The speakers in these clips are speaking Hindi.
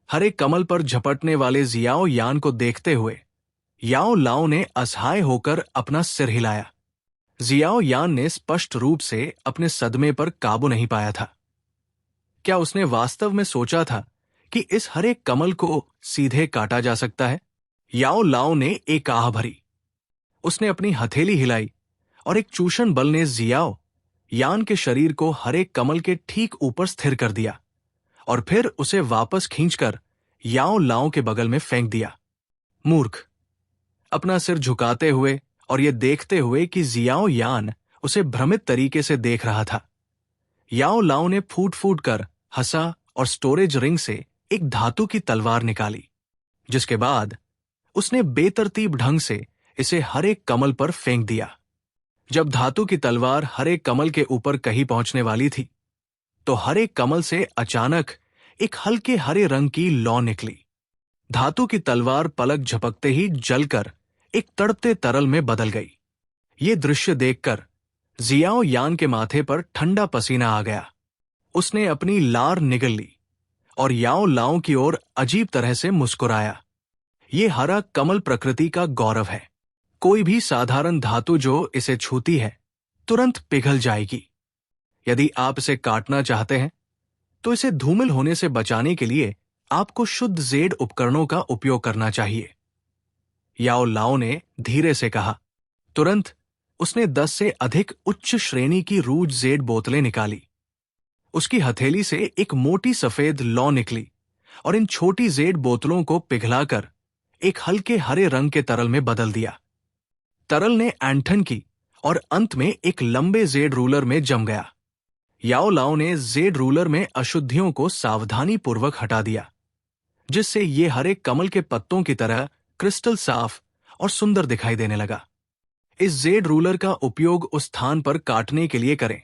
हरे कमल पर झपटने वाले जियाओ यान को देखते हुए याओ लाओ ने असहाय होकर अपना सिर हिलाया। जियाओ यान ने स्पष्ट रूप से अपने सदमे पर काबू नहीं पाया था। क्या उसने वास्तव में सोचा था कि इस हरे कमल को सीधे काटा जा सकता है? याओ लाओ ने एक आह भरी। उसने अपनी हथेली हिलाई और एक चूषण बल ने जियाओ यान के शरीर को हरे कमल के ठीक ऊपर स्थिर कर दिया और फिर उसे वापस खींचकर याओ लाओ के बगल में फेंक दिया। मूर्ख! अपना सिर झुकाते हुए और यह देखते हुए कि जियाओ यान उसे भ्रमित तरीके से देख रहा था, याओ लाओ ने फूट फूट कर हंसा और स्टोरेज रिंग से एक धातु की तलवार निकाली, जिसके बाद उसने बेतरतीब ढंग से इसे हरे कमल पर फेंक दिया। जब धातु की तलवार हरे कमल के ऊपर कहीं पहुंचने वाली थी, तो हरे कमल से अचानक एक हल्के हरे रंग की लौ निकली। धातु की तलवार पलक झपकते ही जलकर एक तड़पते तरल में बदल गई। ये दृश्य देखकर जियाओ यान के माथे पर ठंडा पसीना आ गया। उसने अपनी लार निगल ली और याओ लाओ की ओर अजीब तरह से मुस्कुराया। ये हरा कमल प्रकृति का गौरव है। कोई भी साधारण धातु जो इसे छूती है तुरंत पिघल जाएगी। यदि आप इसे काटना चाहते हैं तो इसे धूमिल होने से बचाने के लिए आपको शुद्ध जेड उपकरणों का उपयोग करना चाहिए, याओ लाओ ने धीरे से कहा। तुरंत उसने 10 से अधिक उच्च श्रेणी की रूज जेड बोतलें निकाली। उसकी हथेली से एक मोटी सफेद लौ निकली और इन छोटी जेड बोतलों को पिघलाकर एक हल्के हरे रंग के तरल में बदल दिया। तरल ने ऐंठन की और अंत में एक लंबे जेड रूलर में जम गया। याओ लाओ ने जेड रूलर में अशुद्धियों को सावधानी पूर्वक हटा दिया, जिससे ये हरे कमल के पत्तों की तरह क्रिस्टल साफ और सुंदर दिखाई देने लगा। इस जेड रूलर का उपयोग उस स्थान पर काटने के लिए करें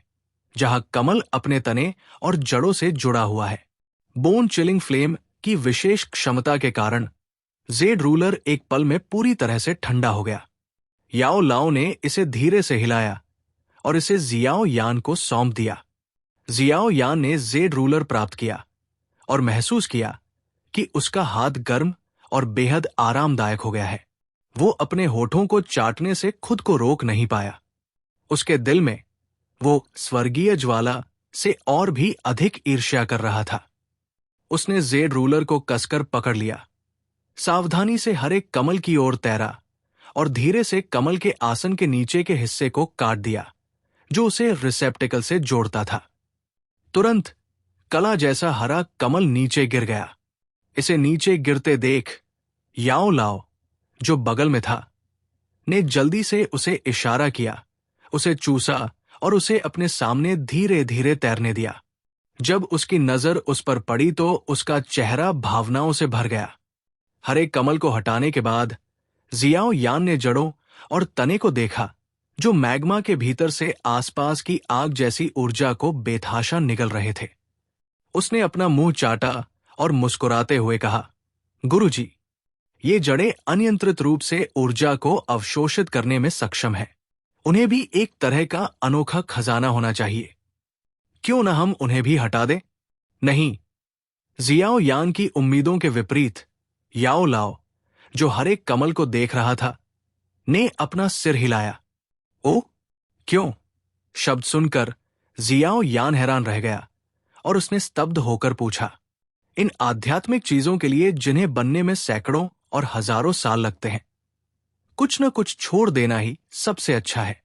जहां कमल अपने तने और जड़ों से जुड़ा हुआ है। बोन चिलिंग फ्लेम की विशेष क्षमता के कारण जेड रूलर एक पल में पूरी तरह से ठंडा हो गया। याओ लाओ ने इसे धीरे से हिलाया और इसे जियाओ यान को सौंप दिया। जियाओ यान ने जेड रूलर प्राप्त किया और महसूस किया कि उसका हाथ गर्म और बेहद आरामदायक हो गया है। वो अपने होठों को चाटने से खुद को रोक नहीं पाया। उसके दिल में वो स्वर्गीय ज्वाला से और भी अधिक ईर्ष्या कर रहा था। उसने जेड रूलर को कसकर पकड़ लिया, सावधानी से हरे कमल की ओर तैरा और धीरे से कमल के आसन के नीचे के हिस्से को काट दिया जो उसे रिसेप्टिकल से जोड़ता था। तुरंत कला जैसा हरा कमल नीचे गिर गया। इसे नीचे गिरते देख याओ लाओ, जो बगल में था, ने जल्दी से उसे इशारा किया, उसे चूसा और उसे अपने सामने धीरे धीरे तैरने दिया। जब उसकी नजर उस पर पड़ी तो उसका चेहरा भावनाओं से भर गया। हरे कमल को हटाने के बाद जियाओ यान ने जड़ों और तने को देखा जो मैग्मा के भीतर से आसपास की आग जैसी ऊर्जा को बेतहाशा निगल रहे थे। उसने अपना मुंह चाटा और मुस्कुराते हुए कहा, गुरुजी, ये जड़ें अनियंत्रित रूप से ऊर्जा को अवशोषित करने में सक्षम है। उन्हें भी एक तरह का अनोखा खजाना होना चाहिए। क्यों न हम उन्हें भी हटा दें? नहीं। जियाओ यान की उम्मीदों के विपरीत याओ लाओ, जो हरे कमल को देख रहा था, ने अपना सिर हिलाया। ओ, क्यों? शब्द सुनकर जियाओ यान हैरान रह गया और उसने स्तब्ध होकर पूछा, इन आध्यात्मिक चीजों के लिए जिन्हें बनने में सैकड़ों और हजारों साल लगते हैं, कुछ न कुछ छोड़ देना ही सबसे अच्छा है।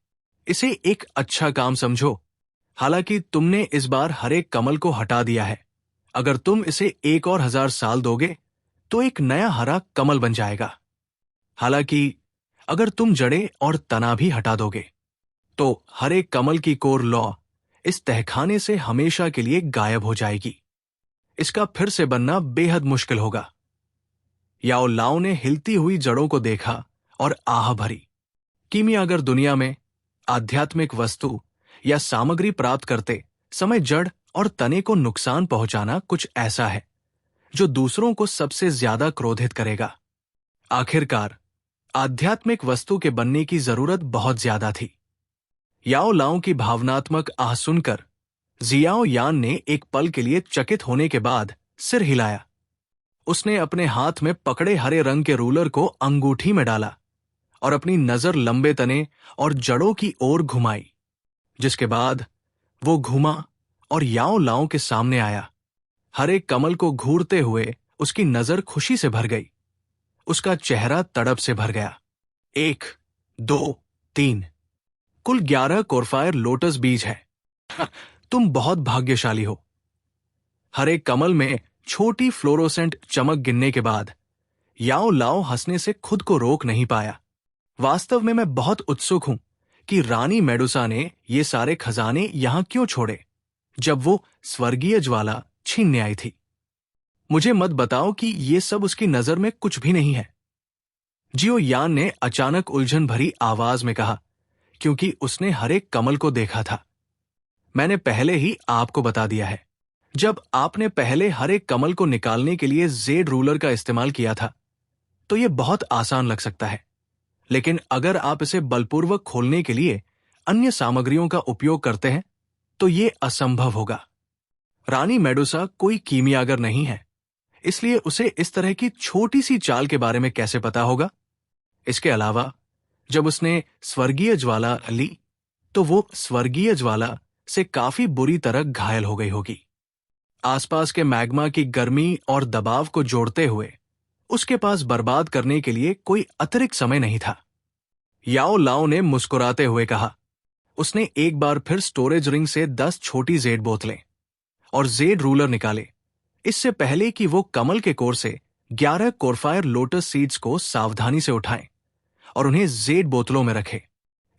इसे एक अच्छा काम समझो। हालांकि तुमने इस बार हरे कमल को हटा दिया है, अगर तुम इसे 1 और 1000 साल दोगे तो एक नया हरा कमल बन जाएगा। हालांकि अगर तुम जड़ें और तना भी हटा दोगे तो हरे कमल की कोर लौ इस तहखाने से हमेशा के लिए गायब हो जाएगी। इसका फिर से बनना बेहद मुश्किल होगा। याओ लाओ ने हिलती हुई जड़ों को देखा और आह भरी। कीमिया अगर दुनिया में आध्यात्मिक वस्तु या सामग्री प्राप्त करते समय जड़ और तने को नुकसान पहुंचाना कुछ ऐसा है जो दूसरों को सबसे ज्यादा क्रोधित करेगा। आखिरकार आध्यात्मिक वस्तु के बनने की जरूरत बहुत ज्यादा थी। याओ लाओ की भावनात्मक आह सुनकर जियाओ यान ने एक पल के लिए चकित होने के बाद सिर हिलाया। उसने अपने हाथ में पकड़े हरे रंग के रूलर को अंगूठी में डाला और अपनी नजर लंबे तने और जड़ों की ओर घुमाई, जिसके बाद वो घूमा और याओ लाओ के सामने आया। हरे कमल को घूरते हुए उसकी नजर खुशी से भर गई। उसका चेहरा तड़प से भर गया। 1, 2, 3 कुल 11 कोरफायर लोटस बीज है। तुम बहुत भाग्यशाली हो। हरे कमल में छोटी फ्लोरोसेंट चमक गिनने के बाद याओ लाओ हंसने से खुद को रोक नहीं पाया। वास्तव में मैं बहुत उत्सुक हूं कि रानी मेडुसा ने ये सारे खजाने यहां क्यों छोड़े जब वो स्वर्गीय ज्वाला छीनने आई थी। मुझे मत बताओ कि ये सब उसकी नजर में कुछ भी नहीं है। जियो यान ने अचानक उलझन भरी आवाज में कहा, क्योंकि उसने हरे कमल को देखा था। मैंने पहले ही आपको बता दिया है। जब आपने पहले हरे कमल को निकालने के लिए जेड रूलर का इस्तेमाल किया था तो यह बहुत आसान लग सकता है, लेकिन अगर आप इसे बलपूर्वक खोलने के लिए अन्य सामग्रियों का उपयोग करते हैं तो यह असंभव होगा। रानी मेडुसा कोई कीमियागर नहीं है, इसलिए उसे इस तरह की छोटी सी चाल के बारे में कैसे पता होगा। इसके अलावा जब उसने स्वर्गीय ज्वाला ली तो वो स्वर्गीय ज्वाला से काफी बुरी तरह घायल हो गई होगी। आसपास के मैग्मा की गर्मी और दबाव को जोड़ते हुए उसके पास बर्बाद करने के लिए कोई अतिरिक्त समय नहीं था। याओ लाओ ने मुस्कुराते हुए कहा। उसने एक बार फिर स्टोरेज रिंग से 10 छोटी जेड बोतलें और जेड रूलर निकाले, इससे पहले कि वो कमल के कोर से 11 कोरफायर लोटस सीड्स को सावधानी से उठाएं और उन्हें जेड बोतलों में रखें।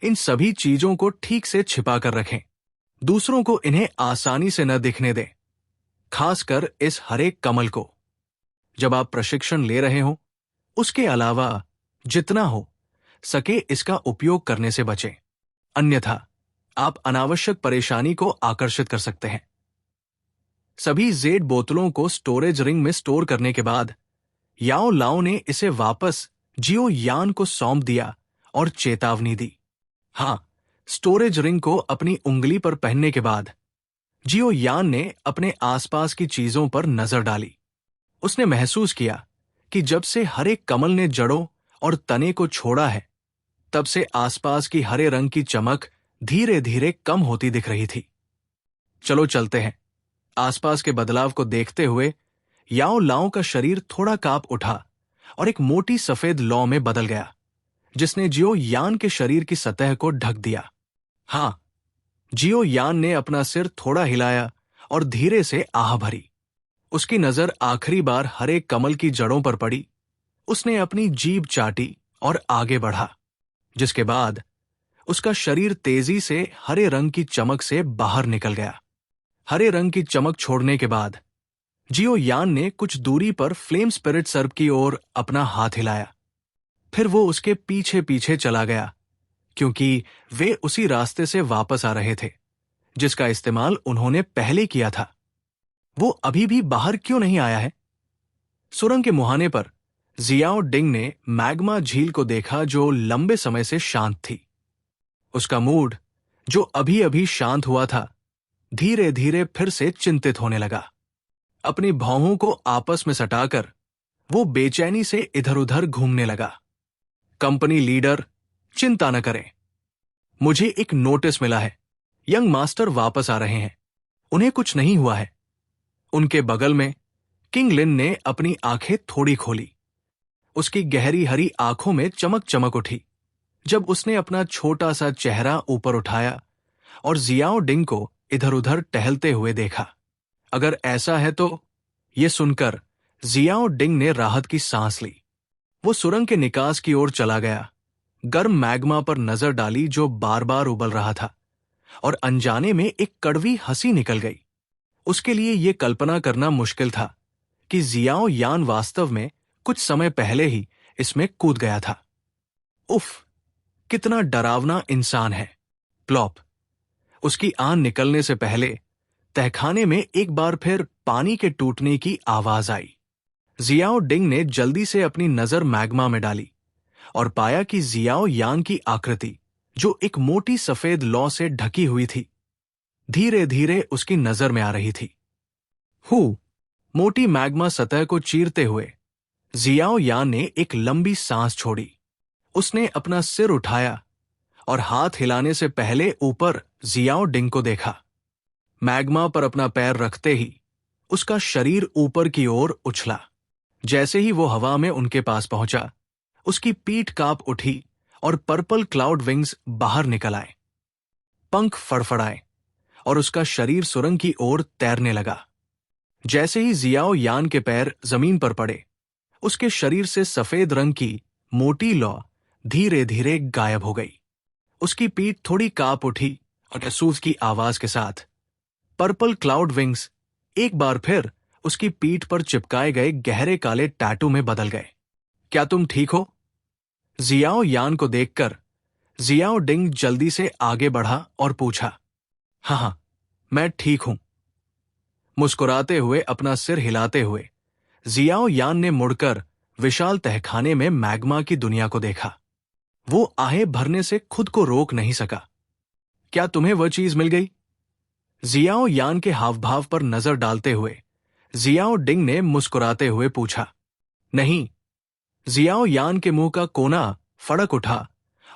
इन सभी चीजों को ठीक से छिपा कर रखें, दूसरों को इन्हें आसानी से न दिखने दें, खासकर इस हरे कमल को। जब आप प्रशिक्षण ले रहे हो, उसके अलावा जितना हो सके इसका उपयोग करने से बचें, अन्यथा आप अनावश्यक परेशानी को आकर्षित कर सकते हैं। सभी जेड बोतलों को स्टोरेज रिंग में स्टोर करने के बाद याओ लाओ ने इसे वापस जियो यान को सौंप दिया और चेतावनी दी। हां, स्टोरेज रिंग को अपनी उंगली पर पहनने के बाद जियो यान ने अपने आसपास की चीजों पर नजर डाली। उसने महसूस किया कि जब से हरे कमल ने जड़ों और तने को छोड़ा है, तब से आसपास की हरे रंग की चमक धीरे धीरे कम होती दिख रही थी। चलो चलते हैं। आसपास के बदलाव को देखते हुए याओ लाओ का शरीर थोड़ा कांप उठा और एक मोटी सफेद लौ में बदल गया, जिसने जियो यान के शरीर की सतह को ढक दिया। हां, जियो यान ने अपना सिर थोड़ा हिलाया और धीरे से आह भरी। उसकी नजर आखिरी बार हरे कमल की जड़ों पर पड़ी। उसने अपनी जीभ चाटी और आगे बढ़ा, जिसके बाद उसका शरीर तेजी से हरे रंग की चमक से बाहर निकल गया। हरे रंग की चमक छोड़ने के बाद जियो यान ने कुछ दूरी पर फ्लेम स्पिरिट सर्प की ओर अपना हाथ हिलाया। फिर वो उसके पीछे पीछे चला गया, क्योंकि वे उसी रास्ते से वापस आ रहे थे जिसका इस्तेमाल उन्होंने पहले किया था। वो अभी भी बाहर क्यों नहीं आया है? सुरंग के मुहाने पर जियाओ डिंग ने मैग्मा झील को देखा, जो लंबे समय से शांत थी। उसका मूड, जो अभी अभी शांत हुआ था, धीरे धीरे फिर से चिंतित होने लगा। अपनी भौहों को आपस में सटाकर वो बेचैनी से इधर उधर घूमने लगा। कंपनी लीडर, चिंता न करें, मुझे एक नोटिस मिला है। यंग मास्टर वापस आ रहे हैं, उन्हें कुछ नहीं हुआ है। उनके बगल में किंग लिन ने अपनी आंखें थोड़ी खोली। उसकी गहरी हरी आंखों में चमक चमक उठी जब उसने अपना छोटा सा चेहरा ऊपर उठाया और जियाओ डिंग को इधर उधर टहलते हुए देखा। अगर ऐसा है तो, ये सुनकर जियाओ डिंग ने राहत की सांस ली। वो सुरंग के निकास की ओर चला गया, गर्म मैग्मा पर नजर डाली जो बार बार उबल रहा था, और अनजाने में एक कड़वी हंसी निकल गई। उसके लिए यह कल्पना करना मुश्किल था कि जियाओ यान वास्तव में कुछ समय पहले ही इसमें कूद गया था। उफ, कितना डरावना इंसान है। प्लॉप। उसकी आन निकलने से पहले तहखाने में एक बार फिर पानी के टूटने की आवाज आई। जियाओ डिंग ने जल्दी से अपनी नजर मैग्मा में डाली और पाया कि जियाओ यांग की आकृति, जो एक मोटी सफेद लौ से ढकी हुई थी, धीरे धीरे उसकी नजर में आ रही थी। हु, मोटी मैग्मा सतह को चीरते हुए जियाओ यान ने एक लंबी सांस छोड़ी। उसने अपना सिर उठाया और हाथ हिलाने से पहले ऊपर जियाओ डिंग को देखा। मैग्मा पर अपना पैर रखते ही उसका शरीर ऊपर की ओर उछला। जैसे ही वो हवा में उनके पास पहुंचा, उसकी पीठ कांप उठी और पर्पल क्लाउड विंग्स बाहर निकल आए। पंख फड़फड़ाए और उसका शरीर सुरंग की ओर तैरने लगा। जैसे ही जियाओ यान के पैर जमीन पर पड़े, उसके शरीर से सफेद रंग की मोटी लौ धीरे धीरे गायब हो गई। उसकी पीठ थोड़ी कांप उठी और महसूस की आवाज के साथ पर्पल क्लाउड विंग्स एक बार फिर उसकी पीठ पर चिपकाए गए गहरे काले टैटू में बदल गए। क्या तुम ठीक हो? जियाओ यान को देखकर जियाओ डिंग जल्दी से आगे बढ़ा और पूछा। हाँ, मैं ठीक हूं। मुस्कुराते हुए अपना सिर हिलाते हुए जियाओ यान ने मुड़कर विशाल तहखाने में मैग्मा की दुनिया को देखा। वो आहें भरने से खुद को रोक नहीं सका। क्या तुम्हें वह चीज मिल गई? जियाओ यान के हावभाव पर नजर डालते हुए जियाओ डिंग ने मुस्कुराते हुए पूछा। नहीं। जियाओ यान के मुंह का कोना फड़क उठा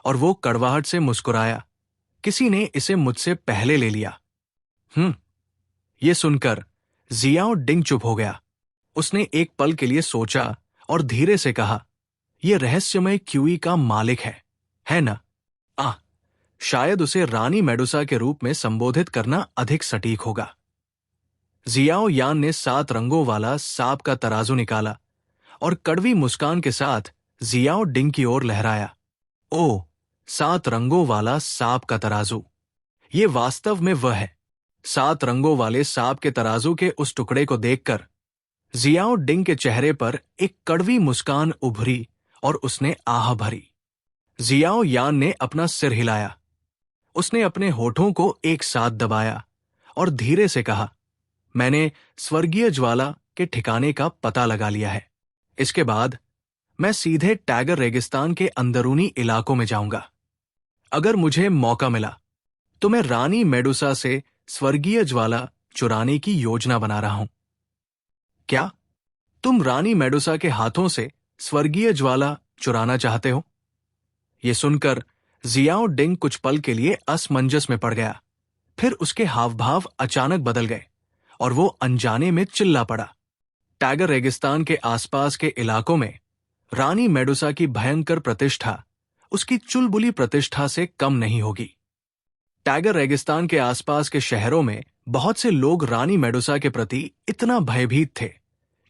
और वो कड़वाहट से मुस्कुराया। किसी ने इसे मुझसे पहले ले लिया। ये सुनकर जियाओ डिंग चुप हो गया। उसने एक पल के लिए सोचा और धीरे से कहा, यह रहस्यमय क्यूई का मालिक है ना? शायद उसे रानी मेडुसा के रूप में संबोधित करना अधिक सटीक होगा। जियाओ यान ने 7 रंगों वाला सांप का तराजू निकाला और कड़वी मुस्कान के साथ जियाओ डिंग की ओर लहराया। ओह, 7 रंगों वाला सांप का तराजू, ये वास्तव में वह है। 7 रंगों वाले सांप के तराजू के उस टुकड़े को देखकर जियाओ डिंग के चेहरे पर एक कड़वी मुस्कान उभरी और उसने आह भरी। जियाओ यान ने अपना सिर हिलाया। उसने अपने होठों को एक साथ दबाया और धीरे से कहा, मैंने स्वर्गीय ज्वाला के ठिकाने का पता लगा लिया है। इसके बाद मैं सीधे टैगर रेगिस्तान के अंदरूनी इलाकों में जाऊंगा। अगर मुझे मौका मिला तो मैं रानी मेडुसा से स्वर्गीय ज्वाला चुराने की योजना बना रहा हूं। क्या तुम रानी मेडुसा के हाथों से स्वर्गीय ज्वाला चुराना चाहते हो? यह सुनकर जियाओ डिंग कुछ पल के लिए असमंजस में पड़ गया। फिर उसके हावभाव अचानक बदल गए और वो अनजाने में चिल्ला पड़ा। टैगर रेगिस्तान के आसपास के इलाकों में रानी मेडुसा की भयंकर प्रतिष्ठा उसकी चुलबुली प्रतिष्ठा से कम नहीं होगी। टैगर रेगिस्तान के आसपास के शहरों में बहुत से लोग रानी मेडुसा के प्रति इतना भयभीत थे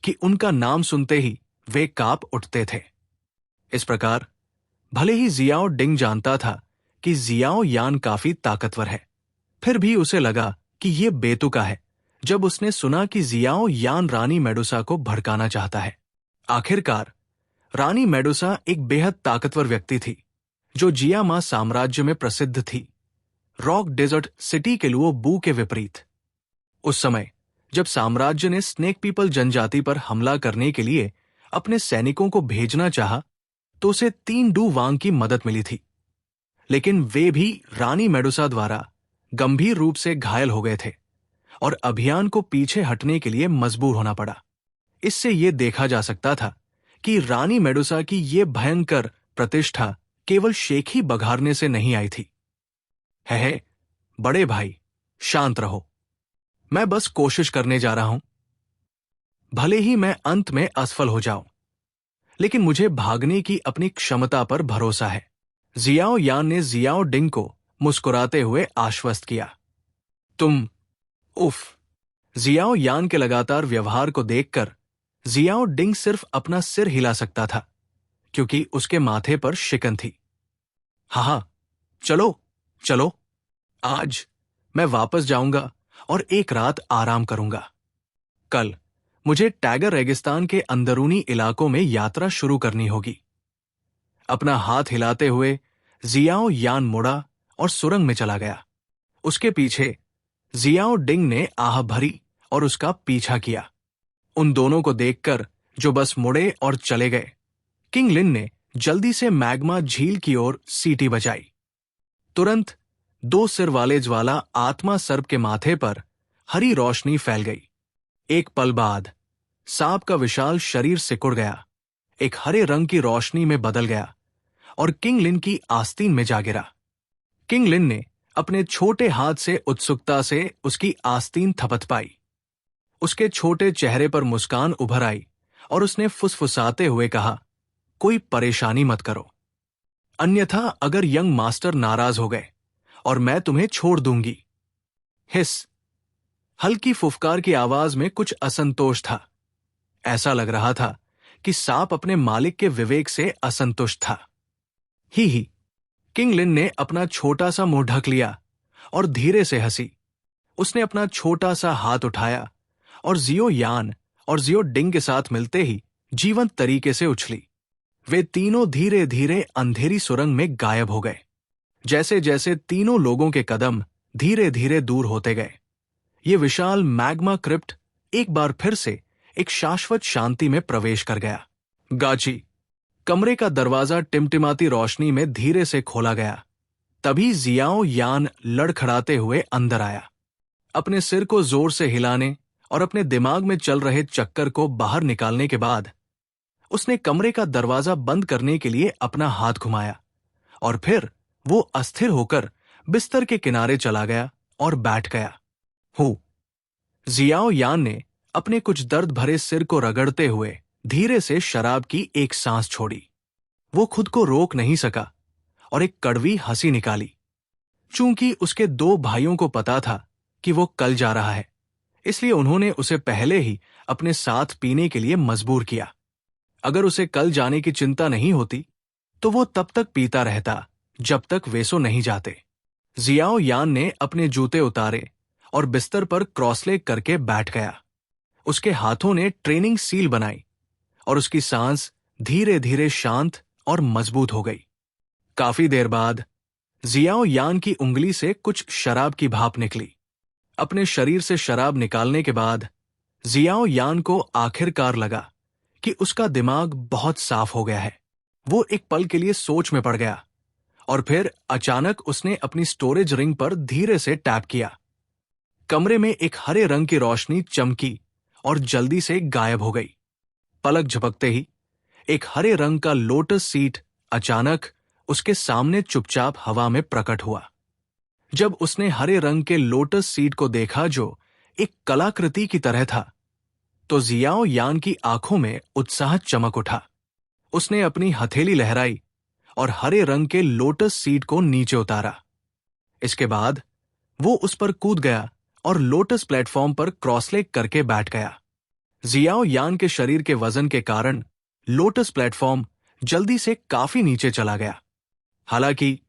कि उनका नाम सुनते ही वे कांप उठते थे। इस प्रकार भले ही जियाओ डिंग जानता था कि जियाओ यान काफी ताकतवर है, फिर भी उसे लगा कि यह बेतुका है जब उसने सुना कि जियाओ यान रानी मेडुसा को भड़काना चाहता है। आखिरकार रानी मेडुसा एक बेहद ताकतवर व्यक्ति थी जो जियामा साम्राज्य में प्रसिद्ध थी, रॉक डेजर्ट सिटी के लुओ बू के विपरीत। उस समय जब साम्राज्य ने स्नेक पीपल जनजाति पर हमला करने के लिए अपने सैनिकों को भेजना चाहा तो उसे 3 डू वांग की मदद मिली थी, लेकिन वे भी रानी मेडुसा द्वारा गंभीर रूप से घायल हो गए थे और अभियान को पीछे हटने के लिए मजबूर होना पड़ा। इससे यह देखा जा सकता था कि रानी मेडुसा की यह भयंकर प्रतिष्ठा केवल शेख ही बघारने से नहीं आई थी। है बड़े भाई, शांत रहो। मैं बस कोशिश करने जा रहा हूं। भले ही मैं अंत में असफल हो जाऊं, लेकिन मुझे भागने की अपनी क्षमता पर भरोसा है। जियाओ यान ने जियाओ डिंग को मुस्कुराते हुए आश्वस्त किया। तुम उफ। जियाओ यान के लगातार व्यवहार को देखकर जियाओ डिंग सिर्फ अपना सिर हिला सकता था, क्योंकि उसके माथे पर शिकन थी। हाँ, चलो चलो, आज मैं वापस जाऊंगा और एक रात आराम करूंगा। कल मुझे टैगर रेगिस्तान के अंदरूनी इलाकों में यात्रा शुरू करनी होगी। अपना हाथ हिलाते हुए जियाओ यान मुड़ा और सुरंग में चला गया। उसके पीछे जियाओ डिंग ने आह भरी और उसका पीछा किया। उन दोनों को देखकर जो बस मुड़े और चले गए, किंग लिन ने जल्दी से मैग्मा झील की ओर सीटी बजाई। तुरंत 2 सिर वाले ज्वाला आत्मा सर्प के माथे पर हरी रोशनी फैल गई। एक पल बाद सांप का विशाल शरीर सिकुड़ गया, एक हरे रंग की रोशनी में बदल गया और किंग लिन की आस्तीन में जा गिरा। किंग लिन ने अपने छोटे हाथ से उत्सुकता से उसकी आस्तीन थपथपाई। उसके छोटे चेहरे पर मुस्कान उभर आई और उसने फुसफुसाते हुए कहा, कोई परेशानी मत करो, अन्यथा अगर यंग मास्टर नाराज हो गए और मैं तुम्हें छोड़ दूंगी। हिस। हल्की फुफकार की आवाज में कुछ असंतोष था। ऐसा लग रहा था कि सांप अपने मालिक के विवेक से असंतुष्ट था। ही। किंग लिन ने अपना छोटा सा मुंह ढक लिया और धीरे से हंसी। उसने अपना छोटा सा हाथ उठाया और जियो यान और जियो डिंग के साथ मिलते ही जीवंत तरीके से उछली। वे तीनों धीरे धीरे अंधेरी सुरंग में गायब हो गए। जैसे जैसे तीनों लोगों के कदम धीरे धीरे दूर होते गए, ये विशाल मैग्मा क्रिप्ट एक बार फिर से एक शाश्वत शांति में प्रवेश कर गया। गाची। कमरे का दरवाजा टिमटिमाती रोशनी में धीरे से खोला गया। तभी जियाओ यान लड़खड़ाते हुए अंदर आया। अपने सिर को जोर से हिलाने और अपने दिमाग में चल रहे चक्कर को बाहर निकालने के बाद उसने कमरे का दरवाजा बंद करने के लिए अपना हाथ घुमाया और फिर वो अस्थिर होकर बिस्तर के किनारे चला गया और बैठ गया। जियाओ यान ने अपने कुछ दर्द भरे सिर को रगड़ते हुए धीरे से शराब की एक सांस छोड़ी। वो खुद को रोक नहीं सका और एक कड़वी हंसी निकाली। चूंकि उसके दो भाइयों को पता था कि वो कल जा रहा है, इसलिए उन्होंने उसे पहले ही अपने साथ पीने के लिए मजबूर किया। अगर उसे कल जाने की चिंता नहीं होती तो वो तब तक पीता रहता जब तक वेसो नहीं जाते। जियाओ यान ने अपने जूते उतारे और बिस्तर पर क्रॉसलेग करके बैठ गया। उसके हाथों ने ट्रेनिंग सील बनाई और उसकी सांस धीरे धीरे शांत और मजबूत हो गई। काफी देर बाद जियाओ यान की उंगली से कुछ शराब की भाप निकली। अपने शरीर से शराब निकालने के बाद जियाओ यान को आखिरकार लगा कि उसका दिमाग बहुत साफ हो गया है। वो एक पल के लिए सोच में पड़ गया और फिर अचानक उसने अपनी स्टोरेज रिंग पर धीरे से टैप किया। कमरे में एक हरे रंग की रोशनी चमकी और जल्दी से गायब हो गई। पलक झपकते ही एक हरे रंग का लोटस सीट अचानक उसके सामने चुपचाप हवा में प्रकट हुआ। जब उसने हरे रंग के लोटस सीट को देखा जो एक कलाकृति की तरह था, तो जियाओ यान की आंखों में उत्साह चमक उठा। उसने अपनी हथेली लहराई और हरे रंग के लोटस सीट को नीचे उतारा। इसके बाद वो उस पर कूद गया और लोटस प्लेटफॉर्म पर क्रॉसलेग करके बैठ गया। जियाओ यान के शरीर के वजन के कारण लोटस प्लेटफॉर्म जल्दी से काफी नीचे चला गया। हालांकि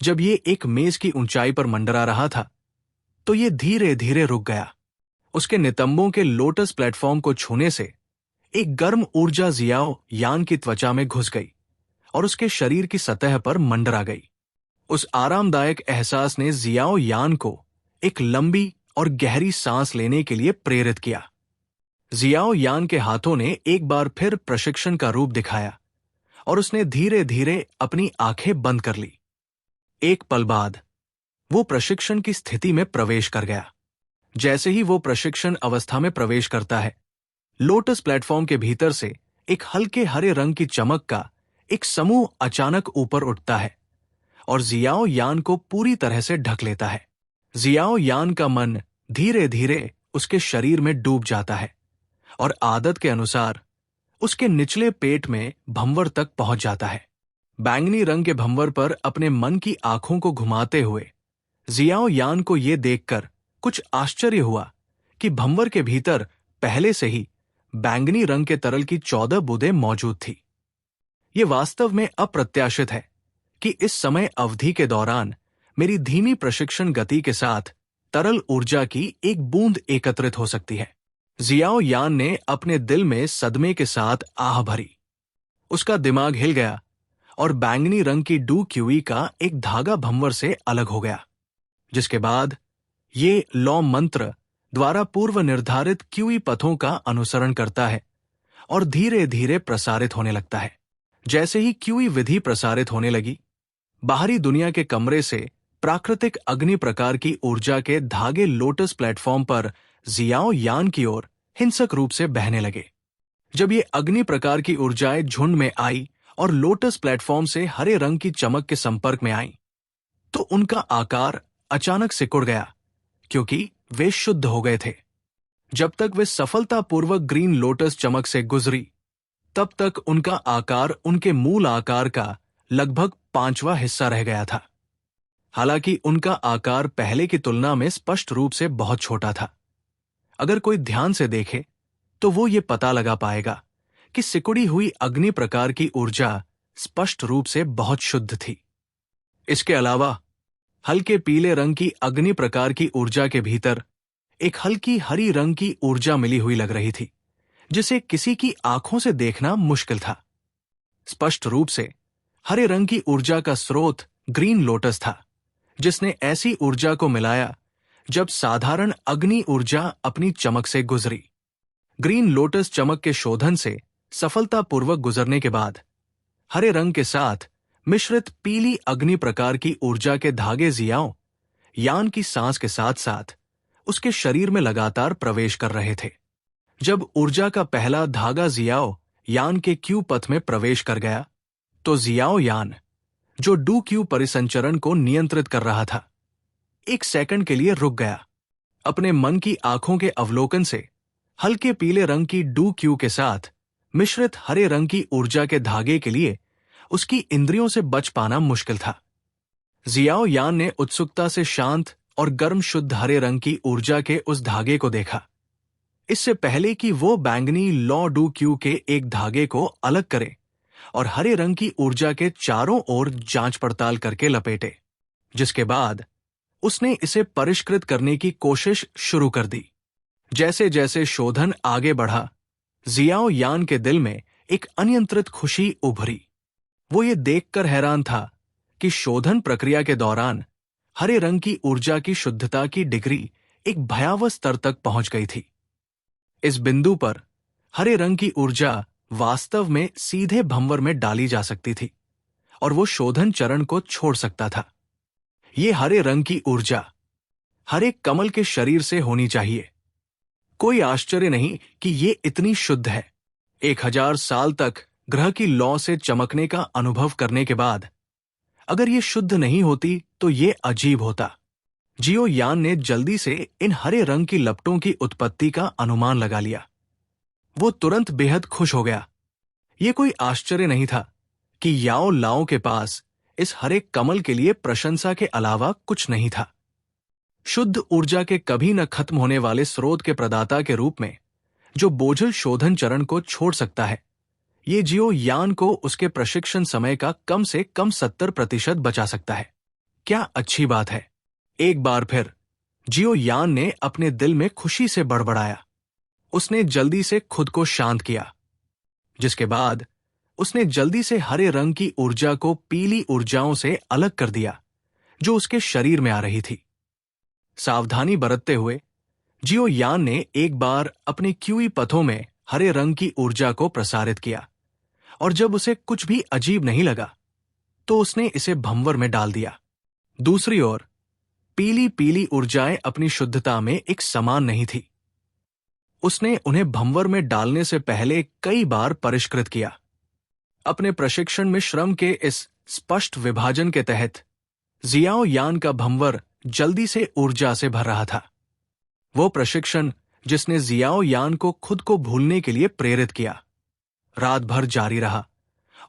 जब ये एक मेज की ऊंचाई पर मंडरा रहा था, तो ये धीरे धीरे रुक गया। उसके नितंबों के लोटस प्लेटफॉर्म को छूने से एक गर्म ऊर्जा जियाओ यान की त्वचा में घुस गई और उसके शरीर की सतह पर मंडरा गई। उस आरामदायक एहसास ने जियाओ यान को एक लंबी और गहरी सांस लेने के लिए प्रेरित किया। जियाओ यान के हाथों ने एक बार फिर प्रशिक्षण का रूप दिखाया और उसने धीरे धीरे अपनी आंखें बंद कर ली। एक पल बाद वो प्रशिक्षण की स्थिति में प्रवेश कर गया। जैसे ही वो प्रशिक्षण अवस्था में प्रवेश करता है, लोटस प्लेटफॉर्म के भीतर से एक हल्के हरे रंग की चमक का एक समूह अचानक ऊपर उठता है और जियाओ यान को पूरी तरह से ढक लेता है। जियाओ यान का मन धीरे धीरे उसके शरीर में डूब जाता है और आदत के अनुसार उसके निचले पेट में भंवर तक पहुंच जाता है। बैंगनी रंग के भंवर पर अपने मन की आंखों को घुमाते हुए जियाओ यान को यह देखकर कुछ आश्चर्य हुआ कि भंवर के भीतर पहले से ही बैंगनी रंग के तरल की 14 बूंदें मौजूद थी। ये वास्तव में अप्रत्याशित है कि इस समय अवधि के दौरान मेरी धीमी प्रशिक्षण गति के साथ तरल ऊर्जा की एक बूंद एकत्रित हो सकती है। जियाओ यान ने अपने दिल में सदमे के साथ आह भरी। उसका दिमाग हिल गया और बैंगनी रंग की डू क्यूई का एक धागा भंवर से अलग हो गया, जिसके बाद ये लौ मंत्र द्वारा पूर्व निर्धारित क्यूई पथों का अनुसरण करता है और धीरे धीरे प्रसारित होने लगता है। जैसे ही क्यूई विधि प्रसारित होने लगी, बाहरी दुनिया के कमरे से प्राकृतिक अग्नि प्रकार की ऊर्जा के धागे लोटस प्लेटफॉर्म पर जियाओ यान की ओर हिंसक रूप से बहने लगे। जब ये अग्नि प्रकार की ऊर्जाएं झुंड में आई और लोटस प्लेटफॉर्म से हरे रंग की चमक के संपर्क में आई, तो उनका आकार अचानक सिकुड़ गया, क्योंकि वे शुद्ध हो गए थे। जब तक वे सफलतापूर्वक ग्रीन लोटस चमक से गुजरी, तब तक उनका आकार उनके मूल आकार का लगभग 5वां हिस्सा रह गया था। हालांकि उनका आकार पहले की तुलना में स्पष्ट रूप से बहुत छोटा था। अगर कोई ध्यान से देखे तो वो ये पता लगा पाएगा कि सिकुड़ी हुई अग्नि प्रकार की ऊर्जा स्पष्ट रूप से बहुत शुद्ध थी। इसके अलावा हल्के पीले रंग की अग्नि प्रकार की ऊर्जा के भीतर एक हल्की हरी रंग की ऊर्जा मिली हुई लग रही थी, जिसे किसी की आंखों से देखना मुश्किल था। स्पष्ट रूप से हरे रंग की ऊर्जा का स्रोत ग्रीन लोटस था, जिसने ऐसी ऊर्जा को मिलाया जब साधारण अग्नि ऊर्जा अपनी चमक से गुजरी। ग्रीन लोटस चमक के शोधन से सफलतापूर्वक गुजरने के बाद हरे रंग के साथ मिश्रित पीली अग्नि प्रकार की ऊर्जा के धागे जियाओ यान की सांस के साथ साथ उसके शरीर में लगातार प्रवेश कर रहे थे। जब ऊर्जा का पहला धागा जियाओ यान के क्यू पथ में प्रवेश कर गया, तो जियाओ यान, जो डू क्यू परिसंचरण को नियंत्रित कर रहा था, एक सेकंड के लिए रुक गया। अपने मन की आंखों के अवलोकन से हल्के पीले रंग की डू क्यू के साथ मिश्रित हरे रंग की ऊर्जा के धागे के लिए उसकी इंद्रियों से बच पाना मुश्किल था। जियाओ यान ने उत्सुकता से शांत और गर्म शुद्ध हरे रंग की ऊर्जा के उस धागे को देखा। इससे पहले कि वो बैंगनी लॉ डू क्यू के एक धागे को अलग करे और हरे रंग की ऊर्जा के चारों ओर जांच पड़ताल करके लपेटे, जिसके बाद उसने इसे परिष्कृत करने की कोशिश शुरू कर दी। जैसे जैसे शोधन आगे बढ़ा, जियाओ यान के दिल में एक अनियंत्रित खुशी उभरी। वो ये देखकर हैरान था कि शोधन प्रक्रिया के दौरान हरे रंग की ऊर्जा की शुद्धता की डिग्री एक भयावह स्तर तक पहुंच गई थी। इस बिंदु पर हरे रंग की ऊर्जा वास्तव में सीधे भंवर में डाली जा सकती थी और वो शोधन चरण को छोड़ सकता था। ये हरे रंग की ऊर्जा हर एक कमल के शरीर से होनी चाहिए। कोई आश्चर्य नहीं कि ये इतनी शुद्ध है। 1000 साल तक ग्रह की लौ से चमकने का अनुभव करने के बाद अगर ये शुद्ध नहीं होती तो ये अजीब होता। जियो यान ने जल्दी से इन हरे रंग की लपटों की उत्पत्ति का अनुमान लगा लिया। वो तुरंत बेहद खुश हो गया। ये कोई आश्चर्य नहीं था कि याओ लाओ के पास इस हरे कमल के लिए प्रशंसा के अलावा कुछ नहीं था। शुद्ध ऊर्जा के कभी न खत्म होने वाले स्रोत के प्रदाता के रूप में जो बोझल शोधन चरण को छोड़ सकता है, ये जियो यान को उसके प्रशिक्षण समय का कम से कम 70% बचा सकता है। क्या अच्छी बात है। एक बार फिर जियो यान ने अपने दिल में खुशी से बड़बड़ाया। उसने जल्दी से खुद को शांत किया, जिसके बाद उसने जल्दी से हरे रंग की ऊर्जा को पीली ऊर्जाओं से अलग कर दिया जो उसके शरीर में आ रही थी। सावधानी बरतते हुए जियो यान ने एक बार अपने क्यूई पथों में हरे रंग की ऊर्जा को प्रसारित किया और जब उसे कुछ भी अजीब नहीं लगा तो उसने इसे भंवर में डाल दिया। दूसरी ओर पीली पीली ऊर्जाएं अपनी शुद्धता में एक समान नहीं थी। उसने उन्हें भंवर में डालने से पहले कई बार परिष्कृत किया। अपने प्रशिक्षण में श्रम के इस स्पष्ट विभाजन के तहत जियाओ यान का भंवर जल्दी से ऊर्जा से भर रहा था। वो प्रशिक्षण जिसने जियाओ यान को खुद को भूलने के लिए प्रेरित किया, रात भर जारी रहा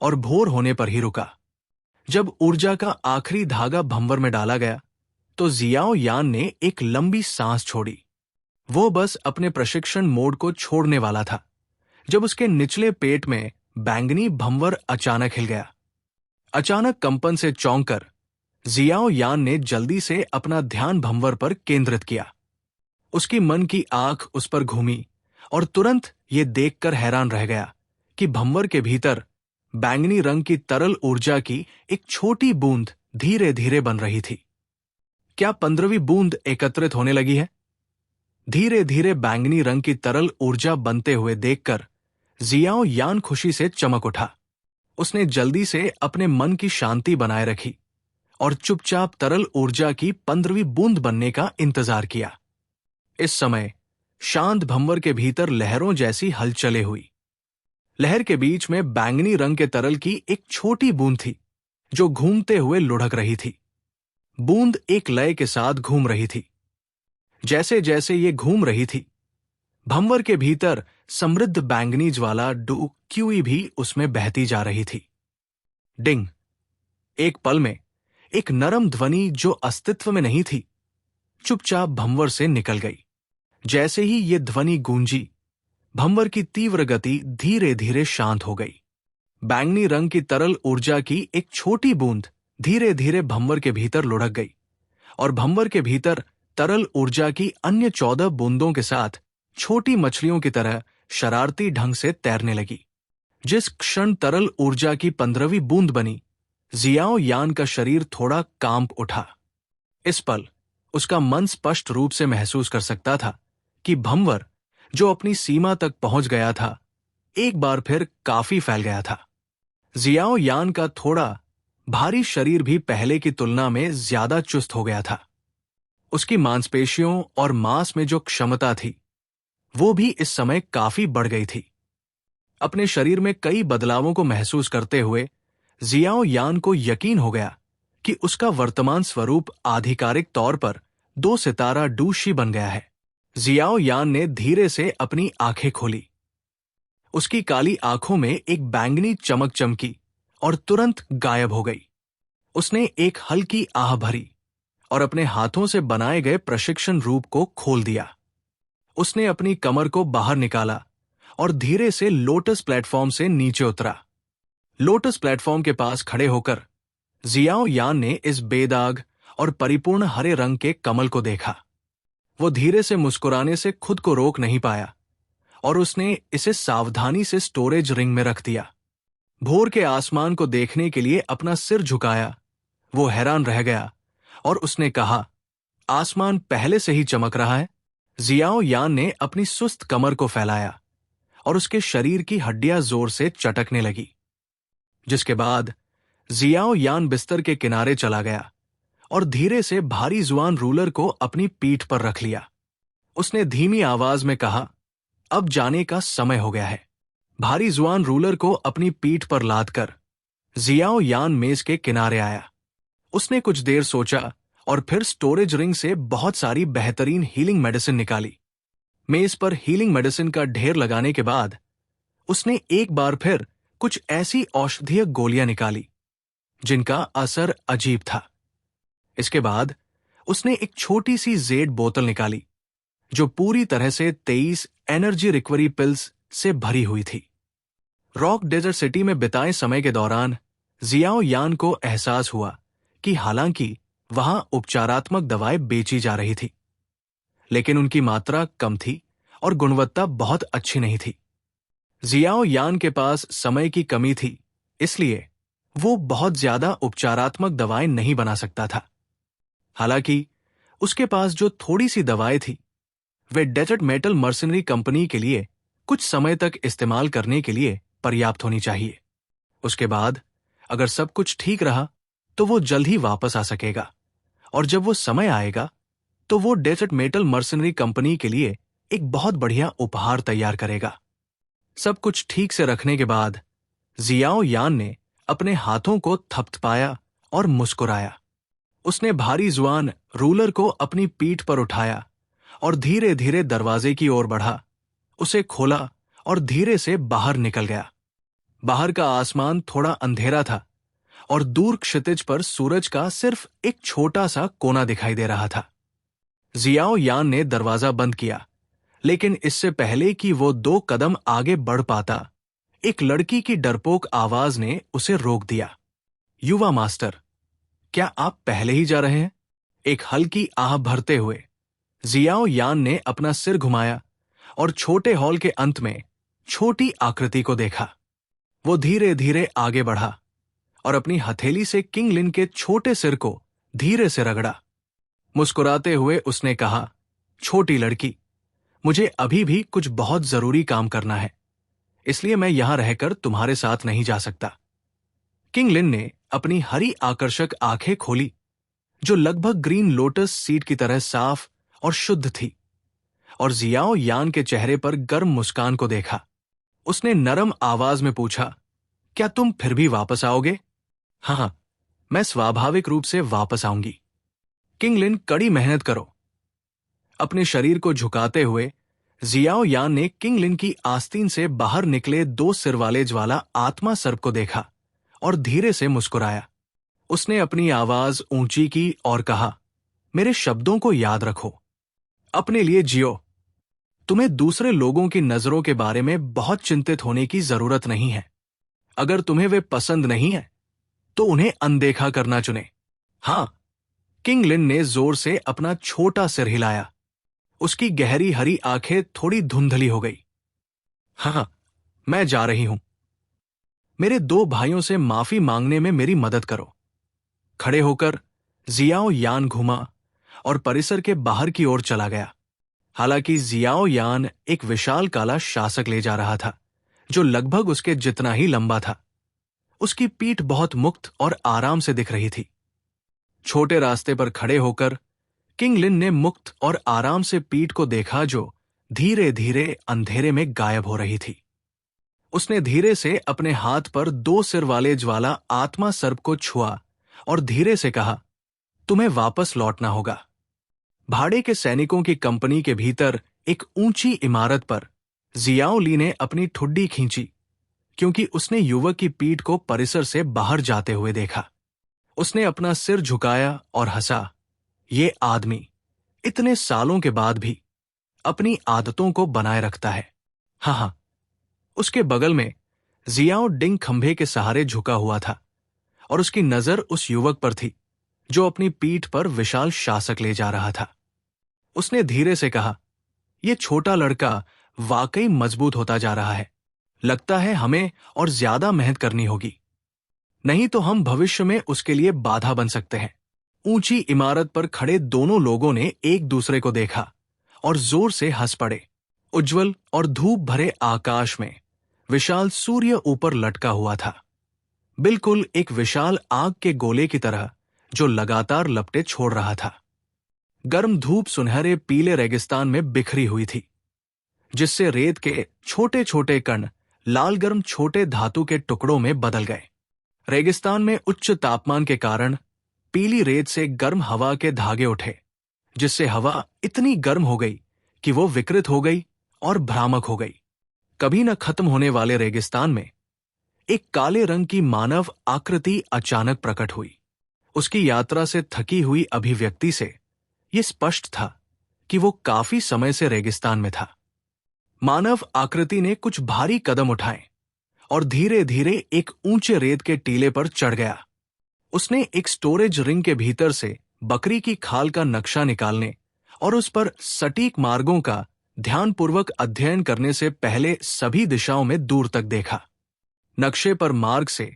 और भोर होने पर ही रुका। जब ऊर्जा का आखिरी धागा भंवर में डाला गया तो जियाओ यान ने एक लंबी सांस छोड़ी। वो बस अपने प्रशिक्षण मोड को छोड़ने वाला था जब उसके निचले पेट में बैंगनी भंवर अचानक हिल गया। अचानक कंपन से चौंककर जियाओ यान ने जल्दी से अपना ध्यान भंवर पर केंद्रित किया। उसकी मन की आंख उस पर घूमी और तुरंत ये देखकर हैरान रह गया कि भंवर के भीतर बैंगनी रंग की तरल ऊर्जा की एक छोटी बूंद धीरे धीरे बन रही थी। क्या 15वीं बूंद एकत्रित होने लगी है? धीरे धीरे बैंगनी रंग की तरल ऊर्जा बनते हुए देखकर जियाओ यान खुशी से चमक उठा। उसने जल्दी से अपने मन की शांति बनाए रखी और चुपचाप तरल ऊर्जा की 15वीं बूंद बनने का इंतजार किया। इस समय शांत भंवर के भीतर लहरों जैसी हलचलें हुई। लहर के बीच में बैंगनी रंग के तरल की एक छोटी बूंद थी जो घूमते हुए लुढ़क रही थी। बूंद एक लय के साथ घूम रही थी। जैसे जैसे ये घूम रही थी, भंवर के भीतर समृद्ध बैंगनी ज्वाला क्यूई भी उसमें बहती जा रही थी। डिंग! एक पल में एक नरम ध्वनि जो अस्तित्व में नहीं थी, चुपचाप भंवर से निकल गई। जैसे ही ये ध्वनि गूंजी, भंवर की तीव्र गति धीरे धीरे शांत हो गई। बैंगनी रंग की तरल ऊर्जा की एक छोटी बूंद धीरे धीरे भंवर के भीतर लुढ़क गई और भंवर के भीतर तरल ऊर्जा की अन्य 14 बूंदों के साथ छोटी मछलियों की तरह शरारती ढंग से तैरने लगी। जिस क्षण तरल ऊर्जा की 15वीं बूंद बनी, जियाओ यान का शरीर थोड़ा कांप उठा। इस पल उसका मन स्पष्ट रूप से महसूस कर सकता था कि भंवर, जो अपनी सीमा तक पहुंच गया था, एक बार फिर काफी फैल गया था। जियाओ यान का थोड़ा भारी शरीर भी पहले की तुलना में ज्यादा चुस्त हो गया था। उसकी मांसपेशियों और मांस में जो क्षमता थी, वो भी इस समय काफी बढ़ गई थी। अपने शरीर में कई बदलावों को महसूस करते हुए जियाओ यान को यकीन हो गया कि उसका वर्तमान स्वरूप आधिकारिक तौर पर 2 सितारा डूशी बन गया है। जियाओ यान ने धीरे से अपनी आंखें खोली। उसकी काली आंखों में एक बैंगनी चमक चमकी और तुरंत गायब हो गई। उसने एक हल्की आह भरी और अपने हाथों से बनाए गए प्रशिक्षण रूप को खोल दिया। उसने अपनी कमर को बाहर निकाला और धीरे से लोटस प्लेटफॉर्म से नीचे उतरा। लोटस प्लेटफॉर्म के पास खड़े होकर जियाओ यान ने इस बेदाग और परिपूर्ण हरे रंग के कमल को देखा। वो धीरे से मुस्कुराने से खुद को रोक नहीं पाया और उसने इसे सावधानी से स्टोरेज रिंग में रख दिया। भोर के आसमान को देखने के लिए अपना सिर झुकाया वो हैरान रह गया और उसने कहा, आसमान पहले से ही चमक रहा है। जियाओ यान ने अपनी सुस्त कमर को फैलाया और उसके शरीर की हड्डियां जोर से चटकने लगी। जिसके बाद जियाओ यान बिस्तर के किनारे चला गया और धीरे से भारी जुआन रूलर को अपनी पीठ पर रख लिया। उसने धीमी आवाज में कहा, अब जाने का समय हो गया है। भारी जुआन रूलर को अपनी पीठ पर लादकर जियाओ यान मेज के किनारे आया। उसने कुछ देर सोचा और फिर स्टोरेज रिंग से बहुत सारी बेहतरीन हीलिंग मेडिसिन निकाली। मेज पर हीलिंग मेडिसिन का ढेर लगाने के बाद उसने एक बार फिर कुछ ऐसी औषधीय गोलियां निकाली जिनका असर अजीब था। इसके बाद उसने एक छोटी सी जेड बोतल निकाली जो पूरी तरह से 23 एनर्जी रिकवरी पिल्स से भरी हुई थी। रॉक डेजर्ट सिटी में बिताए समय के दौरान जियाओ यान को एहसास हुआ कि हालांकि वहां उपचारात्मक दवाएं बेची जा रही थी, लेकिन उनकी मात्रा कम थी और गुणवत्ता बहुत अच्छी नहीं थी। जियाओ यान के पास समय की कमी थी, इसलिए वो बहुत ज्यादा उपचारात्मक दवाएं नहीं बना सकता था। हालांकि उसके पास जो थोड़ी सी दवाएं थी, वे डेजर्ट मेटल मर्सनरी कंपनी के लिए कुछ समय तक इस्तेमाल करने के लिए पर्याप्त होनी चाहिए। उसके बाद अगर सब कुछ ठीक रहा तो वो जल्द ही वापस आ सकेगा और जब वो समय आएगा तो वो डेजर्ट मेटल मर्सनरी कंपनी के लिए एक बहुत बढ़िया उपहार तैयार करेगा। सब कुछ ठीक से रखने के बाद जियाओ यान ने अपने हाथों को थपथपाया और मुस्कुराया। उसने भारी जुआन रूलर को अपनी पीठ पर उठाया और धीरे धीरे दरवाजे की ओर बढ़ा, उसे खोला और धीरे से बाहर निकल गया। बाहर का आसमान थोड़ा अंधेरा था और दूर क्षितिज पर सूरज का सिर्फ एक छोटा सा कोना दिखाई दे रहा था। जियाओ यान ने दरवाजा बंद किया, लेकिन इससे पहले कि वो 2 कदम आगे बढ़ पाता, एक लड़की की डरपोक आवाज ने उसे रोक दिया। युवा मास्टर, क्या आप पहले ही जा रहे हैं? एक हल्की आह भरते हुए जियाओ यान ने अपना सिर घुमाया और छोटे हॉल के अंत में छोटी आकृति को देखा। वो धीरे धीरे आगे बढ़ा और अपनी हथेली से किंग लिन के छोटे सिर को धीरे से रगड़ा। मुस्कुराते हुए उसने कहा, छोटी लड़की, मुझे अभी भी कुछ बहुत जरूरी काम करना है, इसलिए मैं यहां रहकर तुम्हारे साथ नहीं जा सकता। किंग लिन ने अपनी हरी आकर्षक आंखें खोली जो लगभग ग्रीन लोटस सीड की तरह साफ और शुद्ध थी, और जियाओ यान के चेहरे पर गर्म मुस्कान को देखा। उसने नरम आवाज में पूछा, क्या तुम फिर भी वापस आओगे? हाँ, मैं स्वाभाविक रूप से वापस आऊंगी। किंगलिन, कड़ी मेहनत करो। अपने शरीर को झुकाते हुए जियाओ यान ने किंगलिन की आस्तीन से बाहर निकले 2 सिर वाले ज्वाला आत्मा सर्प को देखा और धीरे से मुस्कुराया। उसने अपनी आवाज ऊंची की और कहा, मेरे शब्दों को याद रखो, अपने लिए जियो। तुम्हें दूसरे लोगों की नजरों के बारे में बहुत चिंतित होने की जरूरत नहीं है। अगर तुम्हें वे पसंद नहीं है तो उन्हें अनदेखा करना चुने। हां, किंगलिन ने जोर से अपना छोटा सिर हिलाया। उसकी गहरी हरी आंखें थोड़ी धुंधली हो गई। हाँ, मैं जा रही हूं। मेरे 2 भाइयों से माफी मांगने में मेरी मदद करो। खड़े होकर जियाओ यान घुमा और परिसर के बाहर की ओर चला गया। हालांकि जियाओ यान एक विशाल काला शासक ले जा रहा था, जो लगभग उसके जितना ही लंबा था। उसकी पीठ बहुत मुक्त और आराम से दिख रही थी। छोटे रास्ते पर खड़े होकर किंगलिन ने मुक्त और आराम से पीठ को देखा, जो धीरे धीरे अंधेरे में गायब हो रही थी। उसने धीरे से अपने हाथ पर 2 सिर वाले ज्वाला आत्मा सर्प को छुआ और धीरे से कहा, तुम्हें वापस लौटना होगा। भाड़े के सैनिकों की कंपनी के भीतर एक ऊंची इमारत पर जियाओ ली ने अपनी ठुड्डी खींची, क्योंकि उसने युवक की पीठ को परिसर से बाहर जाते हुए देखा। उसने अपना सिर झुकाया और हंसा। ये आदमी इतने सालों के बाद भी अपनी आदतों को बनाए रखता है। हाँ, उसके बगल में जियाओ डिंग खंभे के सहारे झुका हुआ था और उसकी नजर उस युवक पर थी जो अपनी पीठ पर विशाल शासक ले जा रहा था। उसने धीरे से कहा, यह छोटा लड़का वाकई मजबूत होता जा रहा है। लगता है हमें और ज्यादा मेहनत करनी होगी, नहीं तो हम भविष्य में उसके लिए बाधा बन सकते हैं। ऊंची इमारत पर खड़े दोनों लोगों ने एक दूसरे को देखा और जोर से हंस पड़े। उज्जवल और धूप भरे आकाश में विशाल सूर्य ऊपर लटका हुआ था, बिल्कुल एक विशाल आग के गोले की तरह, जो लगातार लपटें छोड़ रहा था। गर्म धूप सुनहरे पीले रेगिस्तान में बिखरी हुई थी, जिससे रेत के छोटे छोटे कण लाल गर्म छोटे धातु के टुकड़ों में बदल गए। रेगिस्तान में उच्च तापमान के कारण पीली रेत से गर्म हवा के धागे उठे, जिससे हवा इतनी गर्म हो गई कि वो विकृत हो गई और भ्रामक हो गई। कभी न खत्म होने वाले रेगिस्तान में एक काले रंग की मानव आकृति अचानक प्रकट हुई। उसकी यात्रा से थकी हुई अभिव्यक्ति से यह स्पष्ट था कि वो काफी समय से रेगिस्तान में था। मानव आकृति ने कुछ भारी कदम उठाए और धीरे धीरे एक ऊंचे रेत के टीले पर चढ़ गया। उसने एक स्टोरेज रिंग के भीतर से बकरी की खाल का नक्शा निकालने और उस पर सटीक मार्गों का ध्यानपूर्वक अध्ययन करने से पहले सभी दिशाओं में दूर तक देखा। नक्शे पर मार्ग से